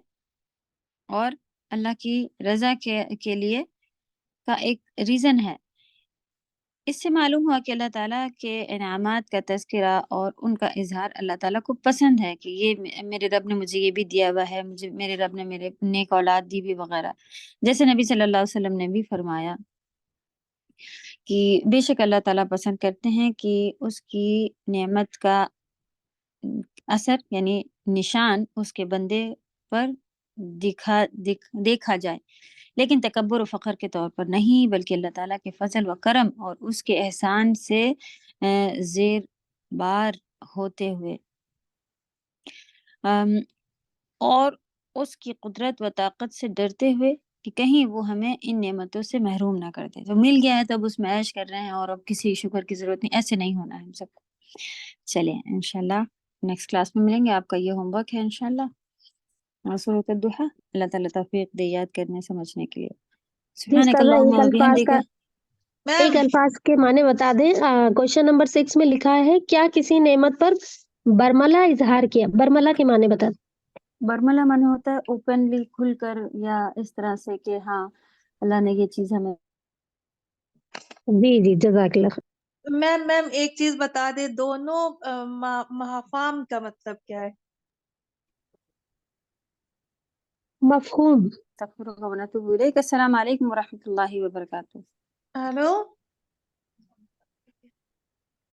اور اللہ کی رضا کے لیے کا ایک ریزن ہے۔ اس سے معلوم ہوا کہ اللہ تعالیٰ کے انعامات کا تذکرہ اور ان کا اظہار اللہ تعالیٰ کو پسند ہے، کہ یہ میرے رب نے مجھے یہ بھی دیا ہوا ہے، مجھے میرے رب نے میرے نیک اولاد دی بھی وغیرہ، جیسے نبی صلی اللہ علیہ وسلم نے بھی فرمایا کہ بے شک اللہ تعالیٰ پسند کرتے ہیں کہ اس کی نعمت کا اثر یعنی نشان اس کے بندے پر دیکھا جائے، لیکن تکبر و فخر کے طور پر نہیں، بلکہ اللہ تعالیٰ کے فضل و کرم اور اس کے احسان سے زیر بار ہوتے ہوئے، اور اس کی قدرت و طاقت سے ڈرتے ہوئے کہ کہیں وہ ہمیں ان نعمتوں سے محروم نہ کر دے، تو مل گیا ہے تب اس میں عیش کر رہے ہیں اور اب کسی شکر کی ضرورت نہیں، ایسے نہیں ہونا ہے ہم سب کو۔ چلیں انشاءاللہ نیکسٹ کلاس میں ملیں گے، آپ کا یہ ہوم ورک ہے انشاءاللہ، سورۃ الضحیٰ۔ اللہ تعالیٰ توفیق دے یاد کرنے سمجھنے کے لیے۔ جی سبحانک استاذہ، اللہم ایک الفاظ وبحمدک۔ کا میم ایک الفاظ کے معنی بتا دیں۔ کوشچن نمبر 6 میں لکھا ہے کیا کسی نعمت پر برملا اظہار کیا، برملا کے معنی بتا دیں۔ برملا معنی ہوتا ہے اوپنلی، کھل کر، یا اس طرح سے کہ ہاں اللہ نے یہ چیز ہمیں۔ جی جزاک اللہ خیر۔ میم ایک چیز بتا دے، دونوں محفام کا مطلب کیا ہے؟ مفہوم۔ استغفرک و اتوب الیک۔ السلام علیکم ورحمۃ اللہ وبرکاتہ۔ ہلو